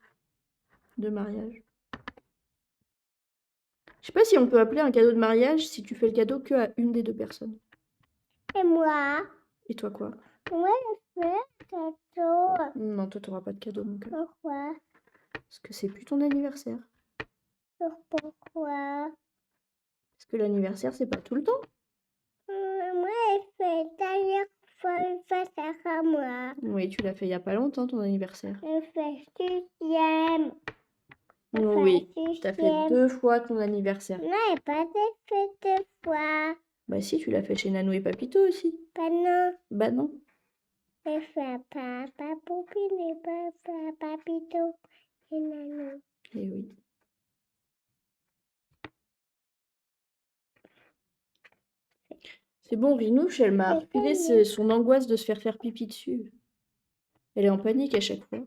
de mariage. Je sais pas si on peut appeler un cadeau de mariage si tu fais le cadeau que à une des deux personnes. Et moi? Et toi quoi? Moi, je fais un cadeau. Non, toi t'auras pas de cadeau mon cœur. Pourquoi? Parce que c'est plus ton anniversaire. Pourquoi? Parce que l'anniversaire c'est pas tout le temps. Moi, je fais dernière fois une fête à moi. Oui, tu l'as fait il y a pas longtemps ton anniversaire. Je fais 6e. Oui, t'as fait 2 fois ton anniversaire. Non, il n'y a pas de fait 2 fois. Bah si, tu l'as fait chez Nanou et Papito aussi. Bah non. Bah non. Je fais papa Poupine et papa Papito et Nanou. Eh oui. C'est bon, Rinouche, elle m'a refilé son angoisse de se faire pipi dessus. Elle est en panique à chaque fois.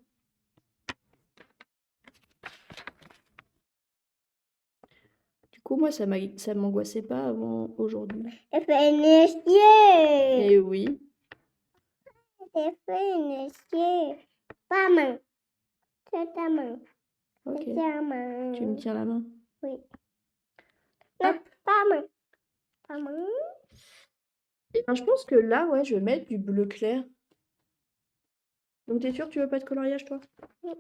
Du coup, moi, ça m'angoissait pas avant aujourd'hui. Je fais une essieu. Eh oui. Je fais une essieu. Pas main. C'est ta main. Ok. C'est ta main. Tu me tiens la main. Oui. Non, pas main. Pas main. Et ben, je pense que là, ouais, je vais mettre du bleu clair. Donc, t'es sûre que tu veux pas de coloriage, toi? Oui.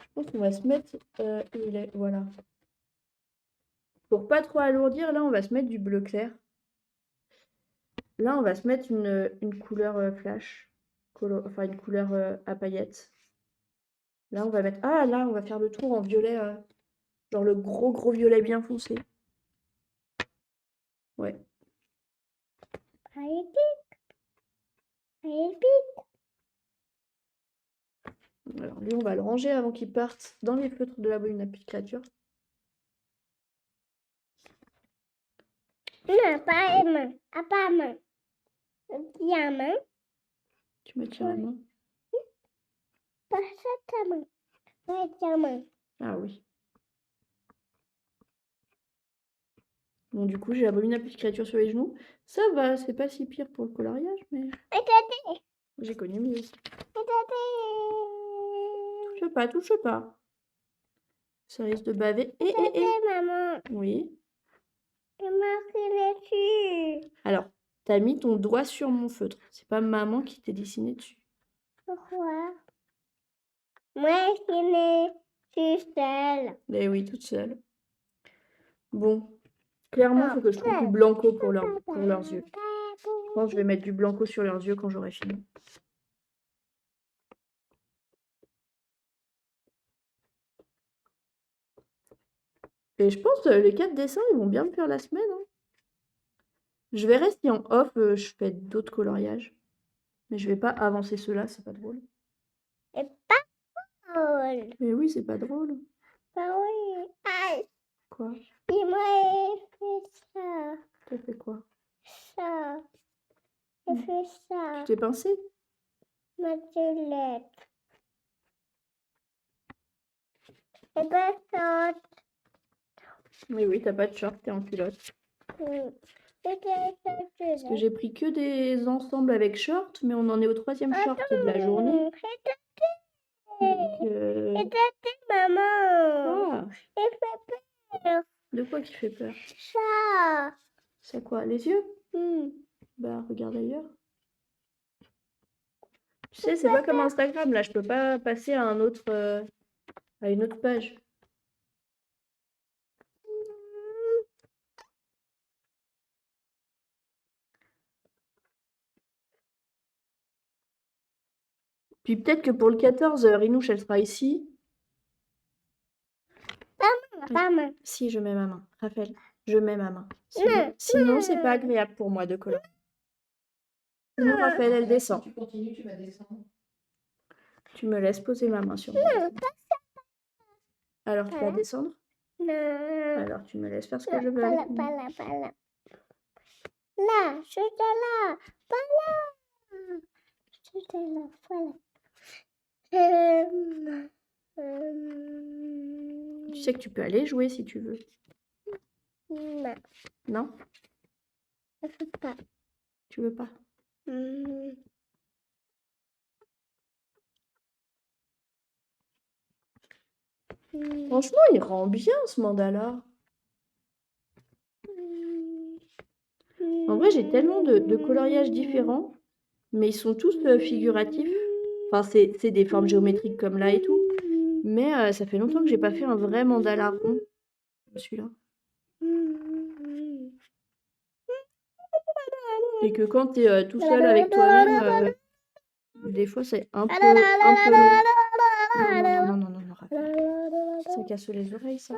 Je pense qu'on va se mettre... voilà. Pour pas trop alourdir, là, on va se mettre du bleu clair. Là, on va se mettre une couleur flash. Enfin, une couleur à paillettes. Là, on va mettre... Ah, là, on va faire le tour en violet. Genre le gros violet bien foncé. Ouais. Allez, vite. Allez, vite. Alors, lui, on va le ranger avant qu'il parte dans les feutres de l'abominable petite créature. Non, pas les mains. Ah, pas main. Tiens, main. Tu me tiens la main? Pas ça, ta main. Ouais, tiens, main. Ah oui. Bon, du coup, j'ai l'abominable petite créature sur les genoux. Ça va, c'est pas si pire pour le coloriage, mais Regardez. j'ai connu mieux aussi. Regardez. touche pas, touche pas. Ça risque de baver. Maman, Oui. j'ai marqué dessus. Alors, t'as mis ton doigt sur mon feutre. C'est pas maman qui t'est dessiné dessus. Pourquoi? Moi, je suis seule. Eh oui, toute seule. Bon. Clairement, il faut que je trouve du blanco pour leurs yeux. Je pense que je vais mettre du blanco sur leurs yeux quand j'aurai fini. Et je pense que les 4 dessins, ils vont bien me faire la semaine. Hein. Je verrai si en off, je fais d'autres coloriages. Mais je vais pas avancer ceux-là, c'est pas drôle. C'est pas drôle. Mais oui, c'est pas drôle. Bah oui. Ah, Quoi? il m'a fait ça. T'as fait quoi? Ça. J'ai fait Tu ça. t'es pincé? Ma tulette. Et pas ça. Mais oui, t'as pas de short, t'es en culotte. Parce que j'ai pris que des ensembles avec short, mais on en est au 3e short de la journée. Donc, Maman. Ah, Il fait peur. de quoi qui fait peur? Ça. C'est quoi? Les yeux? Hmm. Bah, regarde ailleurs. Tu sais, c'est pas comme Instagram, là, je peux pas passer à une autre page. Puis peut-être que pour le 14, Rinouche, elle sera ici. Maman. Si, je mets ma main. Raphaël, je mets ma main. Non. Sinon c'est pas agréable pour moi de colorier. Sinon, Raphaël, elle Si descend. tu continues, tu vas descendre. Tu me laisses poser ma main sur moi. Alors, tu vas descendre? Non. Alors, tu me laisses faire ce que je veux Pas avec là, moi. pas là, pas là. Là, je suis là, pas là. Je suis là, voilà. Tu sais que tu peux aller jouer si tu veux. Non, Non? je ne peux pas. Tu veux pas? Franchement, il rend bien ce mandala. En vrai, j'ai tellement de coloriages différents, mais ils sont tous figuratifs. Enfin, c'est des formes géométriques comme là et tout. Mais ça fait longtemps que j'ai pas fait un vrai mandala rond. Celui-là. Et que quand tu es tout seul avec toi-même, des fois c'est un peu long. Non, Raphaël. Ça casse les oreilles, ça.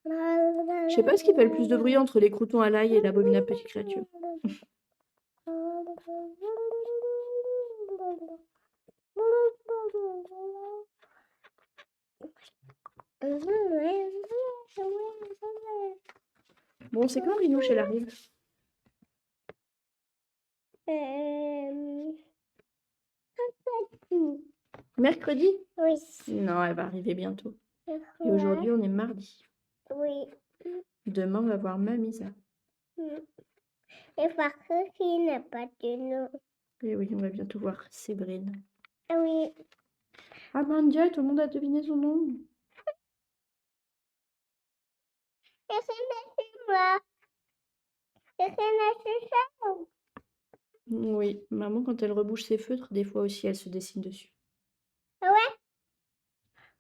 Je sais pas ce qui fait le plus de bruit entre les croutons à l'ail et l'abominable petite créature. Bon, c'est quand Rinouche, elle arrive? Mercredi? Oui. Non, elle va arriver bientôt. Et aujourd'hui, on est mardi. Oui. Demain, on va voir Mamisa. Et parce qu'il n'a pas de nom. Et oui, on va bientôt voir Sébrine. Oui. Ah mon Dieu, tout le monde a deviné son nom. Et c'est moi. Et c'est ça. Oui, maman, quand elle rebouche ses feutres, des fois aussi, elle se dessine dessus. Ah ouais?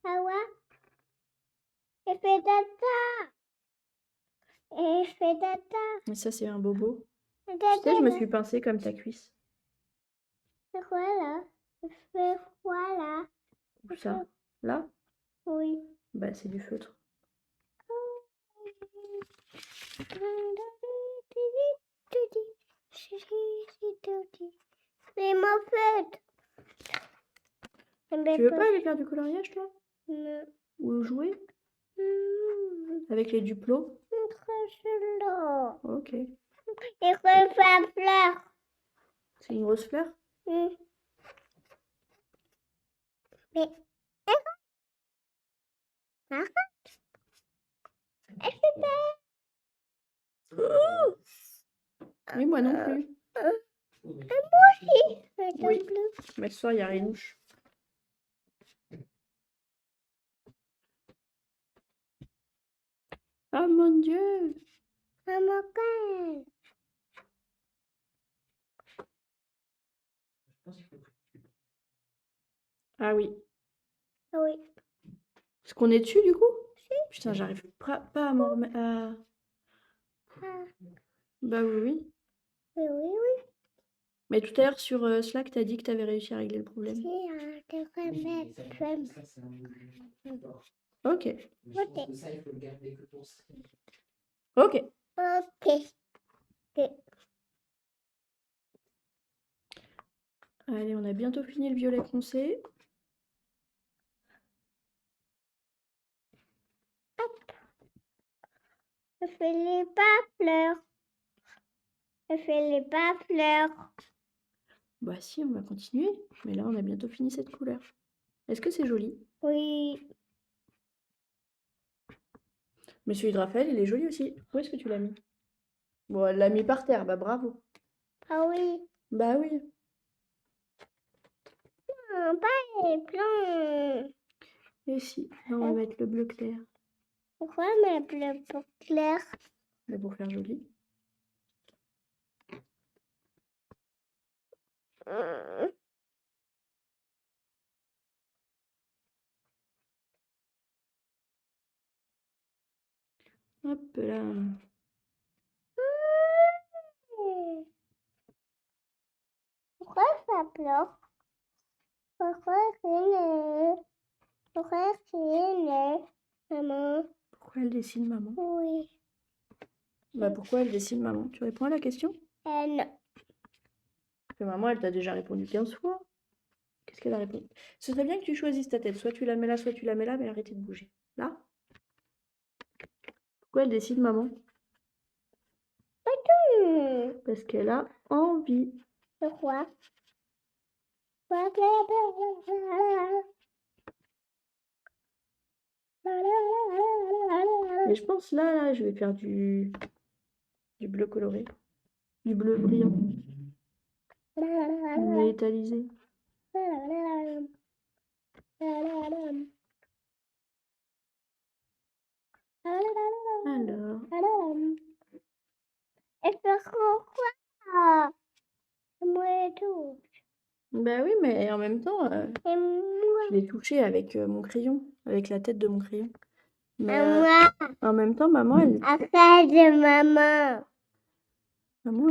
Ah ouais? Et fait data. Et fait data. Et ça, c'est un bobo. Tu Data. sais, je me suis pincée comme ta cuisse. Voilà. Je fais voilà. Où ça? Là? Oui. Bah, c'est du feutre. Mais ma fête. Tu veux pas aller faire du coloriage, toi? Non. Ou jouer? Avec les duplos? Ok. Il faut faire fleur. C'est une grosse fleur? Mais Oui, moi non plus. Oui. Mais ce soir, il y a Rinouche. Oh mon Dieu! Maman, quand? Je pense qu'il faut que tu- Ah oui. Ah oui. Est-ce qu'on est dessus du coup? Putain, j'arrive pas à m'en remettre. Ah, Bah oui. oui, oui, oui. Mais tout à l'heure sur Slack, t'as dit que t'avais réussi à régler le problème. Si, devrait Oui, mais mettre. ça, c'est un peu fort. Ok. Mais je pense Ok. que ça, il faut le garder que pour ça. Ok. Ok. Allez, on a bientôt fini le violet foncé. Je fais les pas fleurs. Je fais les pas fleurs. Bah si, on va continuer. Mais là, on a bientôt fini cette couleur. Est-ce que c'est joli? Oui. Mais celui de Raphaël, il est joli aussi. Où est-ce que tu l'as mis? Bon, elle l'a mis par terre, bah bravo. Ah oui. Bah oui. Pas les plans. Et si, là, on va mettre le bleu clair. Pourquoi mettre le pour clair? Bah, pour faire joli. Hop là. Pourquoi ça pleure? Pourquoi c'est maman? Pourquoi elle dessine maman? Oui. Bah pourquoi elle dessine maman? Tu réponds à la question? Non. Parce que maman, elle t'a déjà répondu 15 fois. Qu'est-ce qu'elle a répondu? Ce serait bien que tu choisisses ta tête. Soit tu la mets là, soit tu la mets là, mais arrêtez de bouger. Là? Pourquoi elle dessine maman? Parce qu'elle a envie. Pourquoi? Et je pense là, je vais faire du bleu coloré. Du bleu brillant. Du métallisé. Alors. Et pourquoi? Moi et tout. Bah oui, mais en même temps, Et moi. je l'ai touché avec mon crayon, avec la tête de mon crayon. Mais Et moi. en même temps, maman, Après de maman.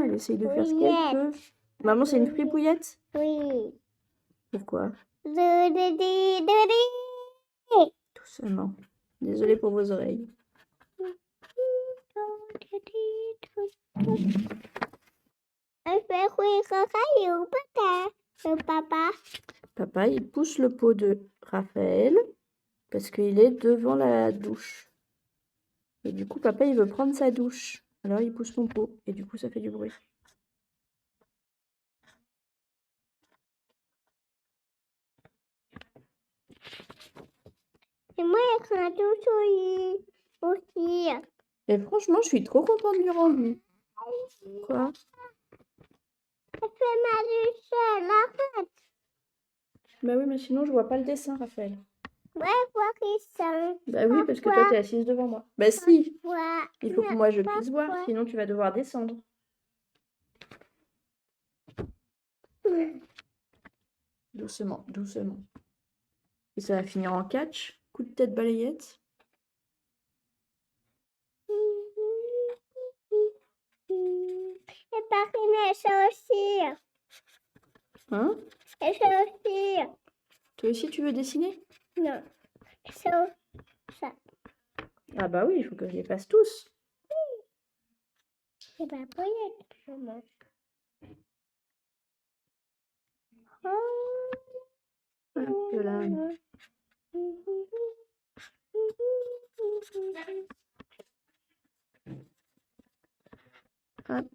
elle essaye de faire ce qu'elle Fripouillette. peut. Maman, c'est une fripouillette? Oui. Pourquoi? Doudidi. Doucement. Désolée pour vos oreilles. Elle fait rire Caillou, peut-être. Papa. Papa, il pousse le pot de Raphaël parce qu'il est devant la douche. Et du coup, papa, il veut prendre sa douche. Alors, il pousse ton pot. Et du coup, ça fait du bruit. Et moi, j'ai un tout aussi. Et franchement, je suis trop contente du rendu. Quoi? Elle fait ma douche, arrête. Bah oui, mais sinon, je vois pas le dessin, Raphaël. Ouais, voir ça. Bah oui, parce que toi, t'es assise devant moi. Bah si, Ouais. il faut que moi, je puisse voir, sinon tu vas devoir descendre. Doucement, doucement. Et ça va finir en catch. Coup de tête balayette. Et Parine, elle sait aussi. Hein? Elle sait aussi. Toi aussi, tu veux dessiner? Non. Elle sait ça. Ah bah oui, il faut que je les fasse tous. C'est pas poillette, maman. Hop là. Hop.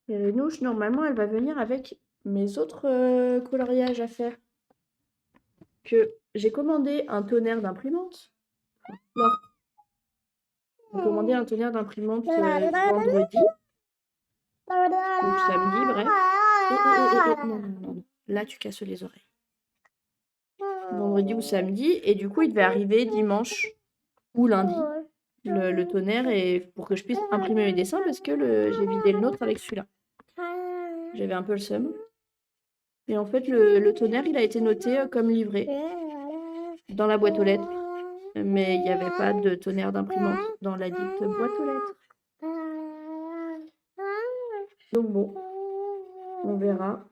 Et Rénouche, normalement, elle va venir avec mes autres coloriages à faire. Que j'ai commandé un tonnerre d'imprimante. Non. J'ai commandé un tonnerre d'imprimante vendredi ou samedi, bref. Non, non, non, non. Là, tu casses les oreilles. vendredi ou samedi, et du coup, il devait arriver dimanche ou lundi, le tonnerre, et pour que je puisse imprimer mes dessins, parce que j'ai vidé le nôtre avec celui-là. J'avais un peu le seum. Et en fait, le tonnerre, il a été noté comme livré dans la boîte aux lettres. Mais il n'y avait pas de tonnerre d'imprimante dans la dite boîte aux lettres. Donc bon, on verra.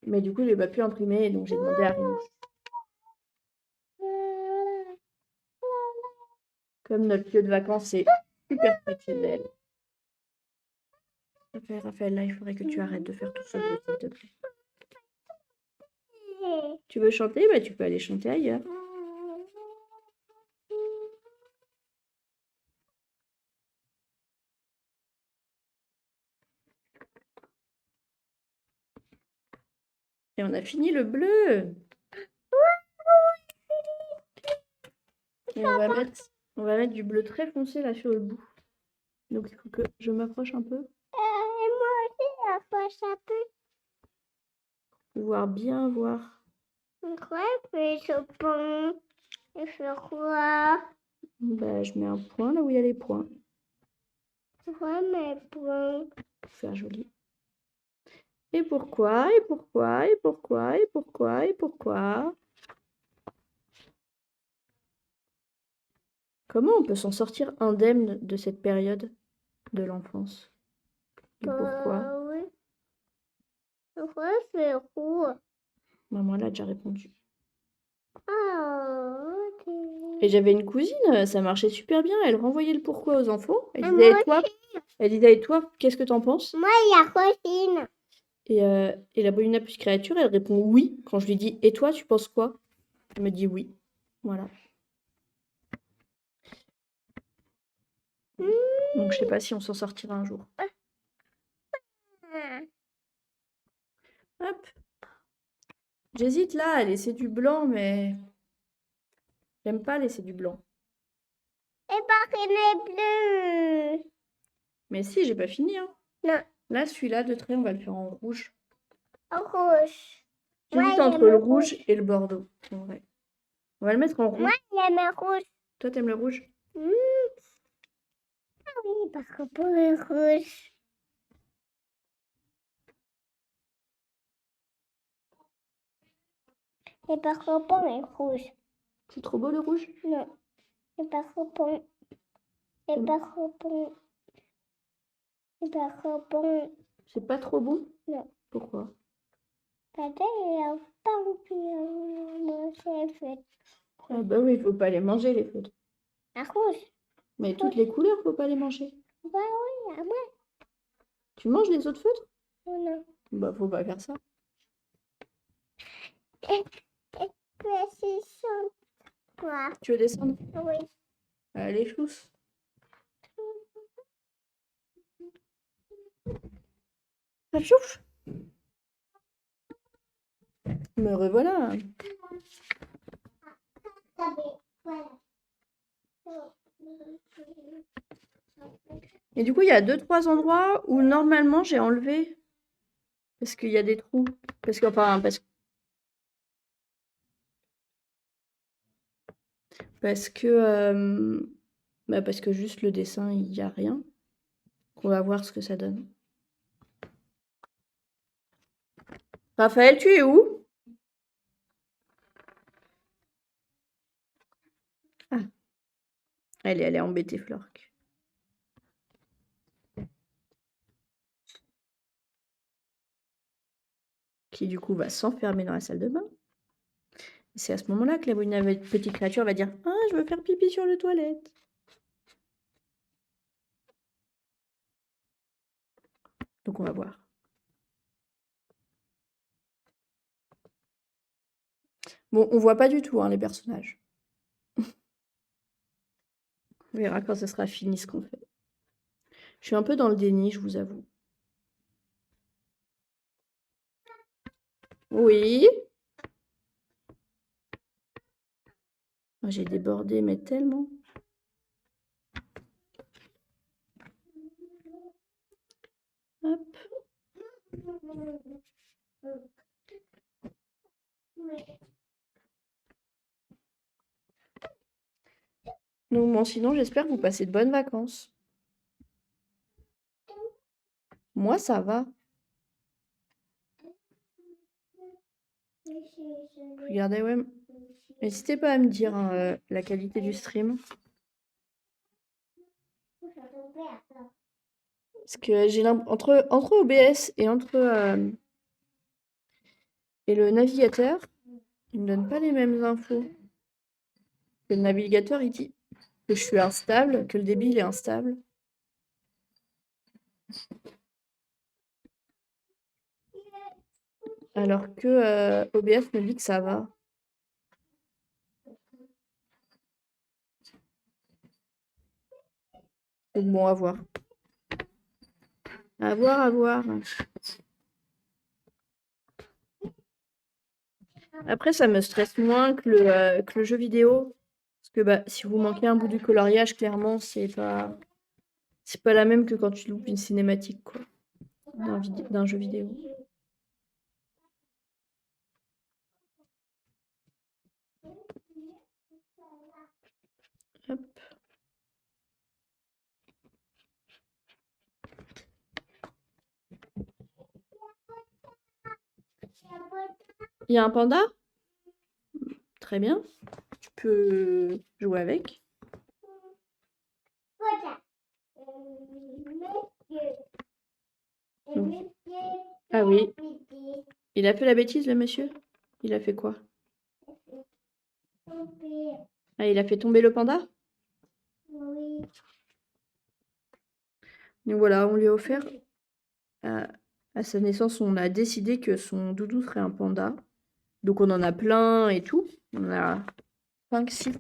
Mais du coup, j'ai pas pu imprimer, donc j'ai demandé à Rémi. Comme notre lieu de vacances est super près de chez elle. Raphaël, là, il faudrait que tu arrêtes de faire tout ce bruit, s'il te plaît. Tu veux chanter? Bah, tu peux aller chanter ailleurs. Et on a fini le bleu. Et on va mettre du bleu très foncé là sur le bout. Donc il faut que je m'approche un peu Moi aussi, approche un peu. pour pouvoir bien voir. Pourquoi il fait ce pont? Il fait quoi? Bah, je mets un point là où il y a les points Pourquoi mes points? pour faire joli. Et pourquoi? Et pourquoi? Et pourquoi? Et pourquoi? Et pourquoi? Comment on peut s'en sortir indemne de cette période de l'enfance? Et pourquoi? Oui. Pourquoi il fait roux? Maman l'a déjà répondu. Ah, ok. Et j'avais une cousine, ça marchait super bien. Elle renvoyait le pourquoi aux enfants. Elle Et disait, moi et toi? Elle disait, et toi, qu'est-ce que t'en penses? Moi, il y a Rosine. Et la Paulina plus créature, elle répond oui. Quand je lui dis, et toi, tu penses quoi? Elle me dit oui. Voilà. Donc je sais pas si on s'en sortira un jour. Hop. J'hésite là à laisser du blanc, mais j'aime pas laisser du blanc. Et pariner bleu. Mais si, j'ai pas fini, hein. Non, Là, celui-là de trait, on va le faire en rouge. rouge. J'hésite Moi, entre j'aime le rouge et le bordeaux, en vrai. On va le mettre en rouge. Moi, j'aime rouge. Toi, t'aimes le rouge? Ah oui, parce que pour le rouge. Et parce que pour le rouge. C'est trop beau le rouge? Non. Et parce que pour... Et parce que pour... Et parce que pour... C'est pas trop beau? Non. Pourquoi? Peut-être qu'il n'y a pas pu manger les feuilles. Ah bah oui, il faut pas les manger, les feutres. La rouge. Mais toutes les couleurs, faut pas les manger. Bah oui, à moi. Tu manges les autres feutres? Oh non. Bah, faut pas faire ça. Et précision. Quoi? Tu veux descendre? Oui. Allez, chousse. Ah, chouf! Me revoilà. Et du coup, il y a 2-3 endroits où normalement j'ai enlevé. Parce qu'il y a des trous. Parce que, enfin, parce que juste le dessin, il n'y a rien. On va voir ce que ça donne. Raphaël, tu es où? Ah. Elle est embêtée, Florc. Qui du coup va s'enfermer dans la salle de bain. C'est à ce moment-là que la petite créature va dire « Ah, je veux faire pipi sur le toilette !» Donc on va voir. Bon, on voit pas du tout hein, les personnages. On verra quand ce sera fini ce qu'on fait. Je suis un peu dans le déni, je vous avoue. Oui. J'ai débordé, mais tellement. Hop. Bon, sinon, j'espère que vous passez de bonnes vacances. Moi, ça va. Regardez, ouais. N'hésitez pas à me dire hein, la qualité du stream. Parce que j'ai entre OBS et et le navigateur, il me donne pas les mêmes infos. Le navigateur, il dit que je suis instable, que le débit il est instable. Alors que OBS me dit que ça va. Donc bon, à voir. À voir, à voir. Après, ça me stresse moins que le jeu vidéo. Parce que bah, si vous manquez un bout du coloriage, clairement, c'est pas la même que quand tu loupes une cinématique, quoi, d'un jeu vidéo. Hop. Il y a un panda? Très bien. Tu peux jouer avec. Ah oui. Il a fait la bêtise, le monsieur? Il a fait quoi? Ah, il a fait tomber le panda? Oui. Donc voilà, on lui a offert. À sa naissance, on a décidé que son doudou serait un panda. Donc on en a plein et tout. On en a 5, 6.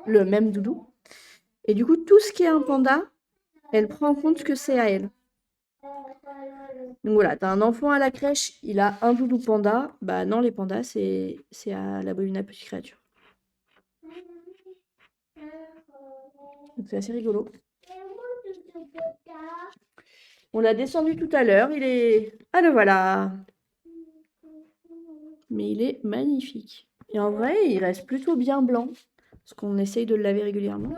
Le même doudou. Et du coup, tout ce qui est un panda, elle prend en compte que c'est à elle. Donc voilà, t'as un enfant à la crèche, il a un doudou panda. Bah non, les pandas, c'est à la petite créature. Donc c'est assez rigolo. On l'a descendu tout à l'heure, il est... Ah le voilà. Mais il est magnifique. Et en vrai, il reste plutôt bien blanc. Parce qu'on essaye de le laver régulièrement.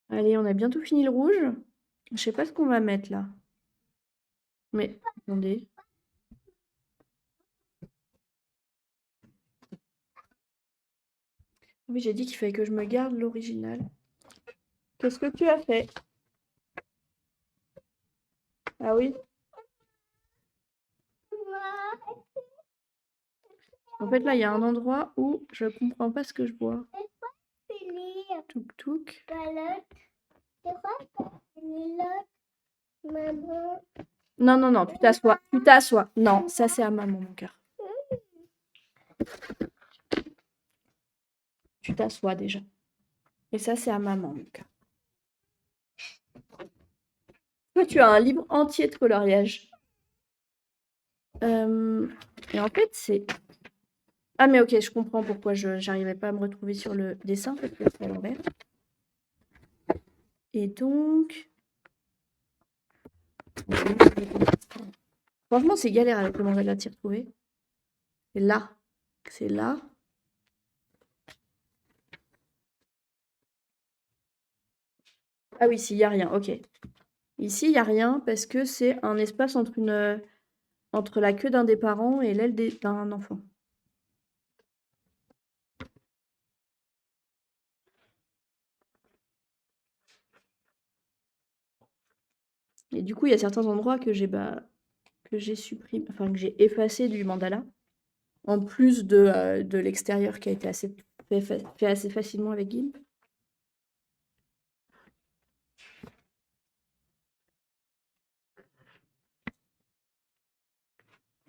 Allez, on a bientôt fini le rouge. Je sais pas ce qu'on va mettre là. Mais, attendez. Oui, j'ai dit qu'il fallait que je me garde l'original. Qu'est-ce que tu as fait? Ah oui? En fait, là, il y a un endroit où je comprends pas ce que je vois. Touk touk. Non, non, non, tu t'assois. Tu t'assois. Non, ça c'est à maman, mon cœur. Tu t'assois déjà. Et ça c'est à maman, mon cœur. Toi, tu as un livre entier de coloriage. Et en fait, c'est... Ah, mais ok, je comprends pourquoi je n'arrivais pas à me retrouver sur le dessin, parce que c'est à l'envers. Et donc... Franchement, c'est galère avec le manger de la t'y retrouver. C'est là. C'est là. Ah oui, ici, il n'y a rien, ok. Ici, il n'y a rien parce que c'est un espace entre la queue d'un des parents et l'aile d'un enfant. Et du coup, il y a certains endroits que j'ai supprimé, enfin que j'ai effacé du mandala, en plus de l'extérieur qui a été fait assez facilement avec GIMP.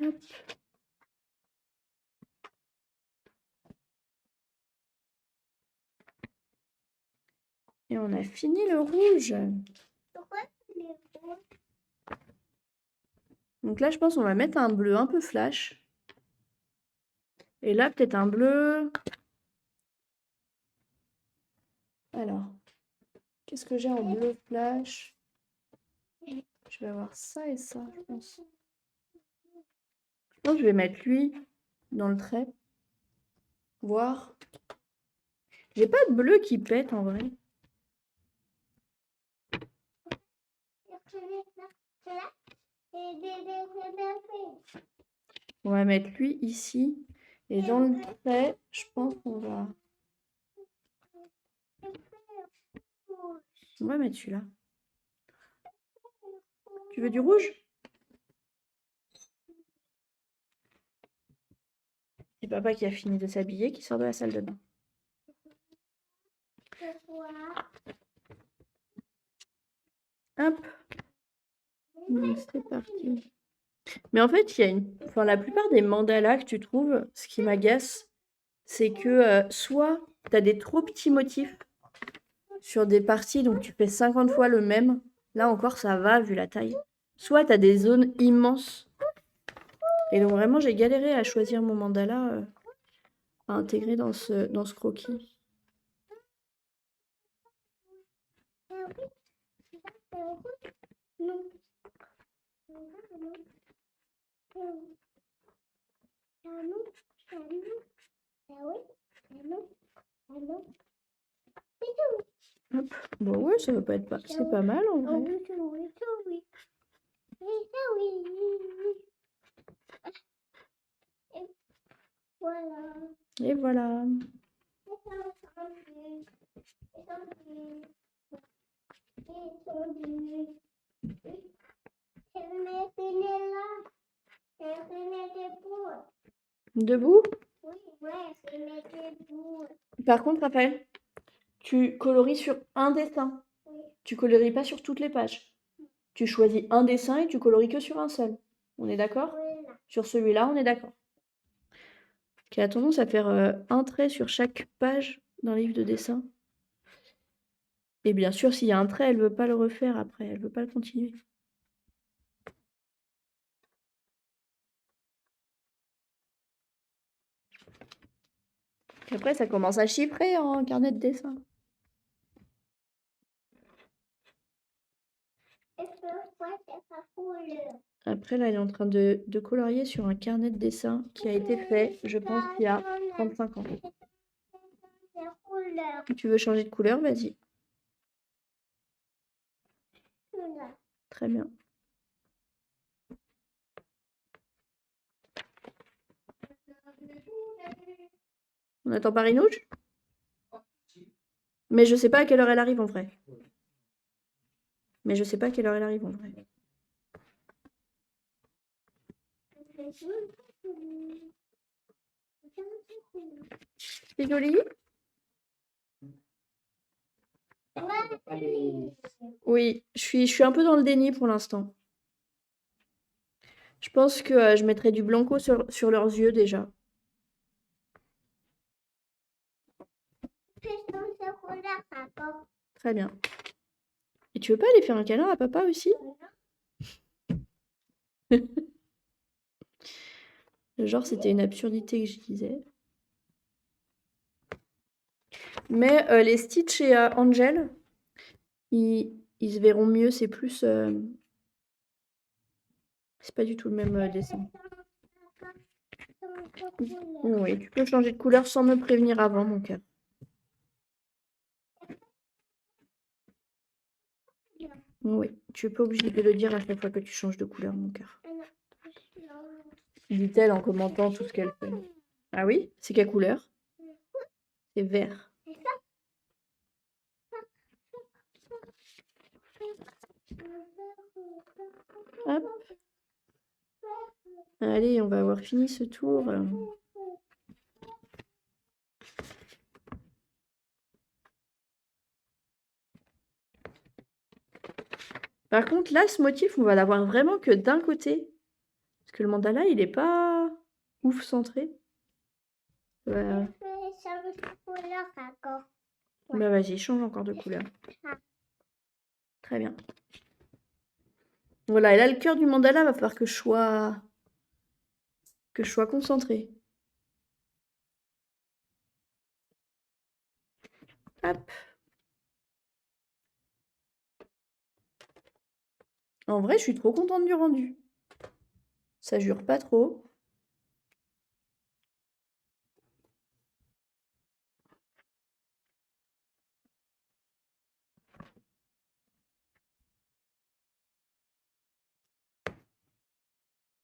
Hop. Et on a fini le rouge. Donc là, je pense qu'on va mettre un bleu un peu flash. Et là, peut-être un bleu... Alors, Qu'est-ce que j'ai en bleu flash? Je vais avoir ça et ça, je pense. Je pense que je vais mettre lui dans le trait. Voir. J'ai pas de bleu qui pète en vrai. On va mettre lui ici. Et dans le trait, je pense qu'on va... On va mettre celui-là. Tu veux du rouge? C'est papa qui a fini de s'habiller, qui sort de la salle de bain. Hop. Donc, c'est parti. Mais en fait, il y a une... enfin, la plupart des mandalas que tu trouves, ce qui m'agace, c'est que soit tu as des trop petits motifs sur des parties, donc tu fais 50 fois le même. Là encore, ça va vu la taille. Soit tu as des zones immenses. Et donc vraiment, j'ai galéré à choisir mon mandala à intégrer dans ce croquis. Hop. Bon ouais, ça va pas être pas... C'est pas mal en vrai. Et voilà. Debout? Par contre, Raphaël, tu colories sur un dessin. Tu colories pas sur toutes les pages. Tu choisis un dessin et tu colories que sur un seul. On est d'accord? Sur celui-là, on est d'accord. Qui a tendance à faire un trait sur chaque page d'un livre de dessin. Et bien sûr, s'il y a un trait, elle veut pas le refaire après. Elle veut pas le continuer. Et après, ça commence à chiffrer en carnet de dessin. Après, là, elle est en train de colorier sur un carnet de dessin qui a été fait, je pense, il y a 35 ans. Tu veux changer de couleur? Vas-y. Très bien. On attend Paris-Nouge? Mais je sais pas à quelle heure elle arrive en vrai. Mais je sais pas à quelle heure elle arrive en vrai. C'est joli? Oui, je suis un peu dans le déni pour l'instant. Je pense que je mettrai du blanco sur leurs yeux déjà. Très bien. Et tu veux pas aller faire un câlin à papa aussi? Genre, c'était une absurdité que je disais. Mais les Stitch et Angel, ils se verront mieux. C'est plus... c'est pas du tout le même dessin. Oui, tu peux changer de couleur sans me prévenir avant, mon cœur. Oui, tu n'es pas obligé de le dire à chaque fois que tu changes de couleur, mon cœur. Dit-elle en commentant tout ce qu'elle fait. Ah oui? C'est quelle couleur? C'est vert. Hop. Allez, on va avoir fini ce tour. Par contre, là, ce motif, on va l'avoir vraiment que d'un côté. Parce que le mandala, il est pas ouf centré. Bah vas-y, change encore de couleur. Très bien. Voilà, et là, le cœur du mandala, va falloir que je sois concentrée. Hop. En vrai, je suis trop contente du rendu. Ça jure pas trop.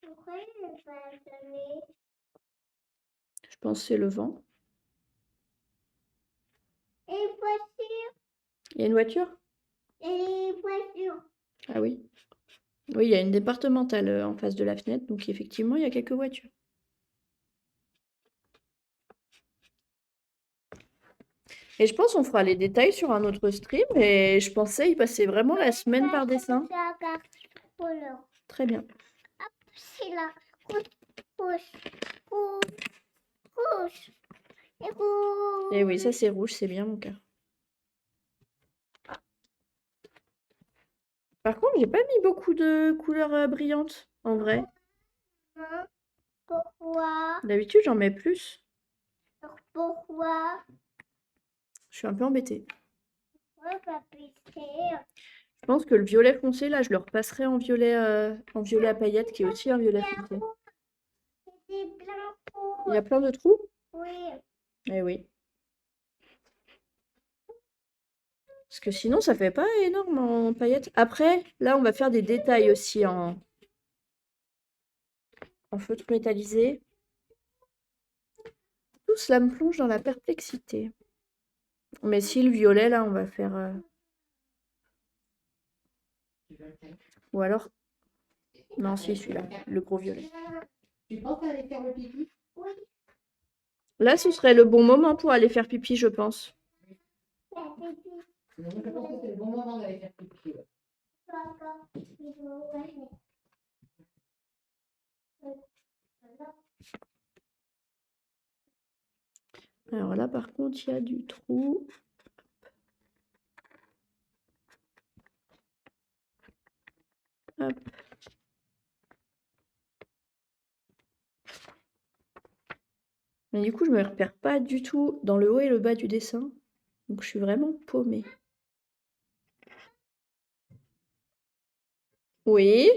Pourquoi il n'est pas sonné? Je pense que c'est le vent. Et une voiture. Il y a une voiture? Et une voiture. Ah oui. Oui, il y a une départementale en face de la fenêtre, donc effectivement, il y a quelques voitures. Et je pense qu'on fera les détails sur un autre stream, et je pensais y passer vraiment la semaine par dessin. C'est la carte couleur. Très bien. C'est la rouge, rouge, rouge, et rouge. Et oui, ça c'est rouge, c'est bien mon cœur. Par contre, j'ai pas mis beaucoup de couleurs brillantes, en vrai. Hein? Pourquoi? D'habitude, j'en mets plus. Pourquoi? Je suis un peu embêtée. Pourquoi pas pisser? Je pense que le violet foncé, là, je le repasserai en violet à paillettes, qui est aussi un violet foncé. C'est blanc Il y a plein de trous? Oui. Eh oui. Parce que sinon, ça fait pas énorme en paillettes. Après, là, on va faire des détails aussi en feutre métallisé. Tout cela me plonge dans la perplexité. Mais si le violet, là, on va faire... Ou alors... Non, si, celui-là, le gros violet. Tu penses aller faire le pipi? Oui. Là, ce serait le bon moment pour aller faire pipi, je pense. La pipi. Non, je pense que c'est le bon moment d'aller faire pipi. Ouais. D'accord. Il faut aller. Alors là, par contre, il y a du trou. Hop. Mais du coup, je me repère pas du tout dans le haut et le bas du dessin. Donc, je suis vraiment paumée. Oui.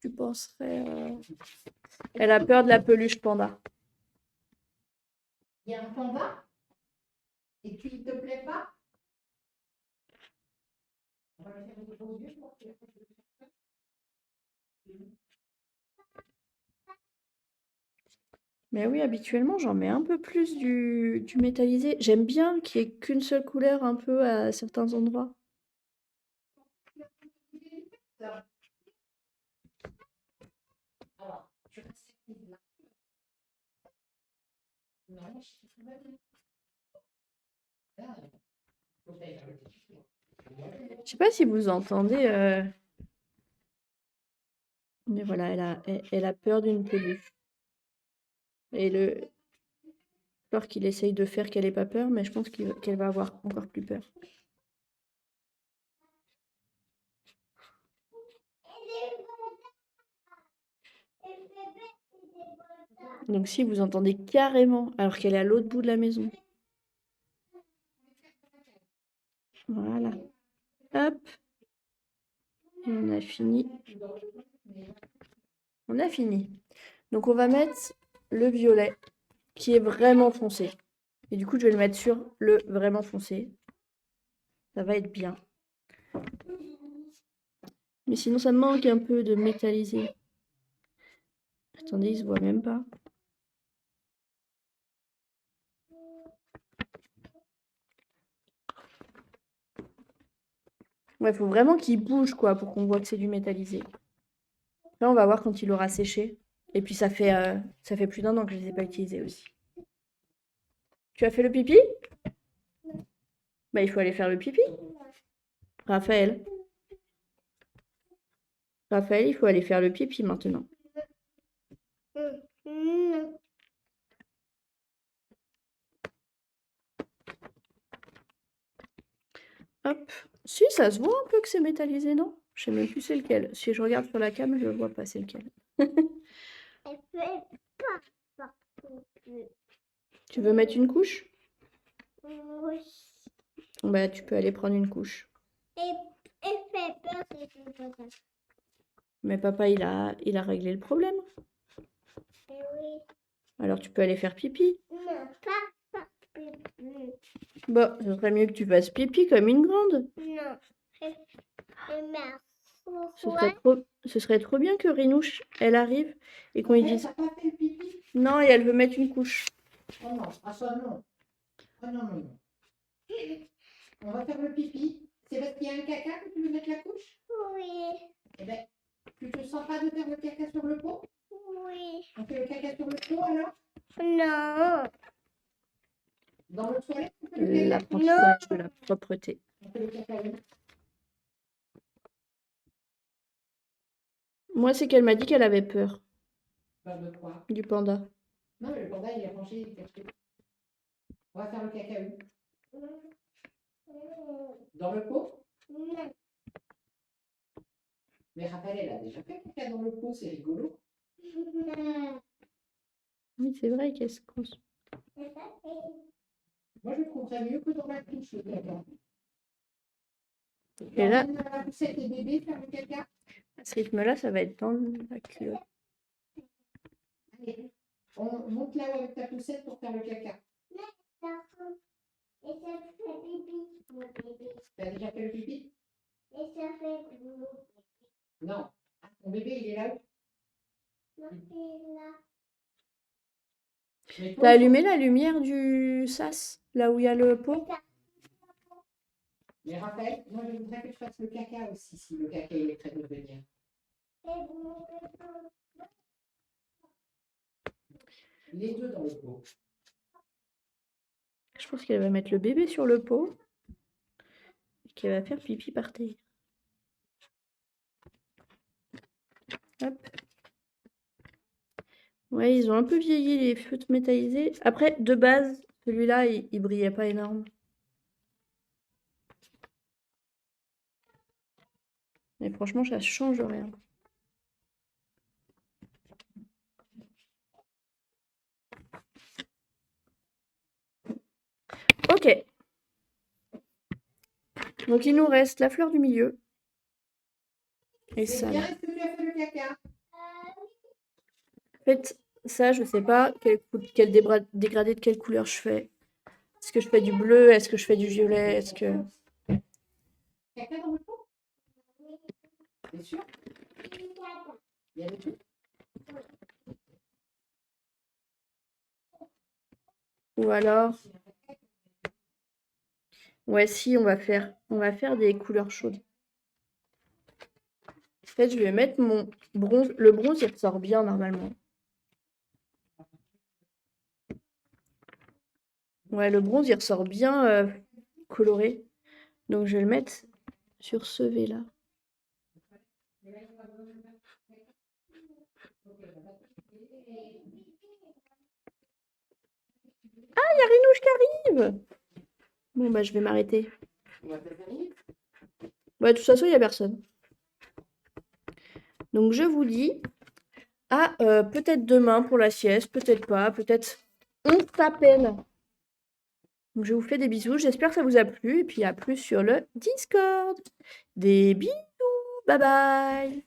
Tu penserais... Elle a peur de la peluche panda. Il y a un panda? Et tu ne te plais pas? On va lui faire des gros yeux pour qu'il arrête de faire peur. Mais oui, habituellement, j'en mets un peu plus du métallisé. J'aime bien qu'il n'y ait qu'une seule couleur un peu à certains endroits. Alors, tu restes là. Non, je suis pas bien. Là, faut que t'ailles faire le pipi. Je sais pas si vous entendez... Mais voilà, elle a peur d'une peluche. Et peur qu'il essaye de faire qu'elle ait pas peur, mais je pense qu'elle va avoir encore plus peur. Donc si vous entendez carrément, alors qu'elle est à l'autre bout de la maison. Voilà. Hop. Et on a fini. On a fini. Donc on va mettre le violet, qui est vraiment foncé. Et du coup, je vais le mettre sur le vraiment foncé. Ça va être bien. Mais sinon, ça manque un peu de métallisé. Attendez, il se voit même pas. Ouais, faut vraiment qu'il bouge, quoi, pour qu'on voit que c'est du métallisé. Là, on va voir quand il aura séché. Et puis, ça fait plus d'1 an que je ne les ai pas utilisés aussi. Tu as fait le pipi? Bah, il faut aller faire le pipi. Raphaël. Raphaël, il faut aller faire le pipi maintenant. Hop. Si, ça se voit un peu que c'est métallisé, non? Je sais même plus c'est lequel. Si je regarde sur la cam, je ne vois pas c'est lequel. Elle fait pas. Tu veux mettre une couche? Oui. Bah, tu peux aller prendre une couche. Et fait peur, c'est tout ça. Mais papa, il a réglé le problème. Et oui. Alors, tu peux aller faire pipi. Non, pas pipi. Bah, ce serait mieux que tu fasses pipi comme une grande. Non. Et merci. Ce serait trop bien que Rinouche, elle arrive et qu'on lui dise T'as pas fait le pipi? non et elle veut mettre une couche. Oh non, ah ça non. Oh non, non, non. On va faire le pipi. C'est parce qu'il y a un caca que tu veux mettre la couche? Oui. Eh ben, tu te sens pas de faire le caca sur le pot? Oui. On fait le caca sur le pot alors? Non. Dans le toilette, on fait le caca? L'apprentissage de la propreté. On fait le caca où? Moi, c'est qu'elle m'a dit qu'elle avait peur Peur de quoi? du panda. Non, mais le panda, il est rangé, il est caché. On va faire le caca où? Dans le pot? Non. Mais Raphaël, elle a déjà fait le caca dans le pot, c'est rigolo. Non. Oui, c'est vrai, qu'est-ce qu'on se... Moi, je trouverais mieux que dans la couche, le caca. Et là, Emmène la poussette et bébé faire le caca. à ce rythme-là, ça va être dans la culotte. Allez, on monte là-haut avec ta poussette pour faire le caca. Et ça fait pipi, mon bébé. T'as déjà fait le pipi? Et ça fait boum. Non. Ah, ton bébé, il est là-haut. Non, il est là. Mais toi, T'as allumé la lumière du sas, là où il y a le pot? Mais Raphaël, moi, je voudrais que tu fasses le caca aussi, si le caca, il est prêt de venir. Les deux dans le pot. Je pense qu'elle va mettre le bébé sur le pot et qu'elle va faire pipi par terre. Hop. Ouais, ils ont un peu vieilli les feutres métallisés. Après, de base, celui-là, il brillait pas énorme. Mais franchement, ça change rien. Ok. Donc, il nous reste la fleur du milieu. Et C'est ça, bien, là. est-ce que tu as fait le caca? En fait, ça, je sais pas quel dégradé de quelle couleur je fais. Est-ce que je fais du bleu? Est-ce que je fais du violet? Est-ce que... Caca dans le pot? T'es sûr? Il y a des trucs? Ou alors... Ouais, si, on va faire des couleurs chaudes. En fait, je vais mettre mon bronze. Le bronze, il ressort bien normalement. Ouais, le bronze, il ressort bien coloré. Donc, je vais le mettre sur ce V-là. Ah, il y a Rinouche qui arrive! Bon, bah, je vais m'arrêter. Ouais, de toute façon, il n'y a personne. Donc, je vous dis à peut-être demain pour la sieste, peut-être pas, peut-être on s'appelle. Donc, je vous fais des bisous. J'espère que ça vous a plu. Et puis, à plus sur le Discord. Des bisous. Bye bye.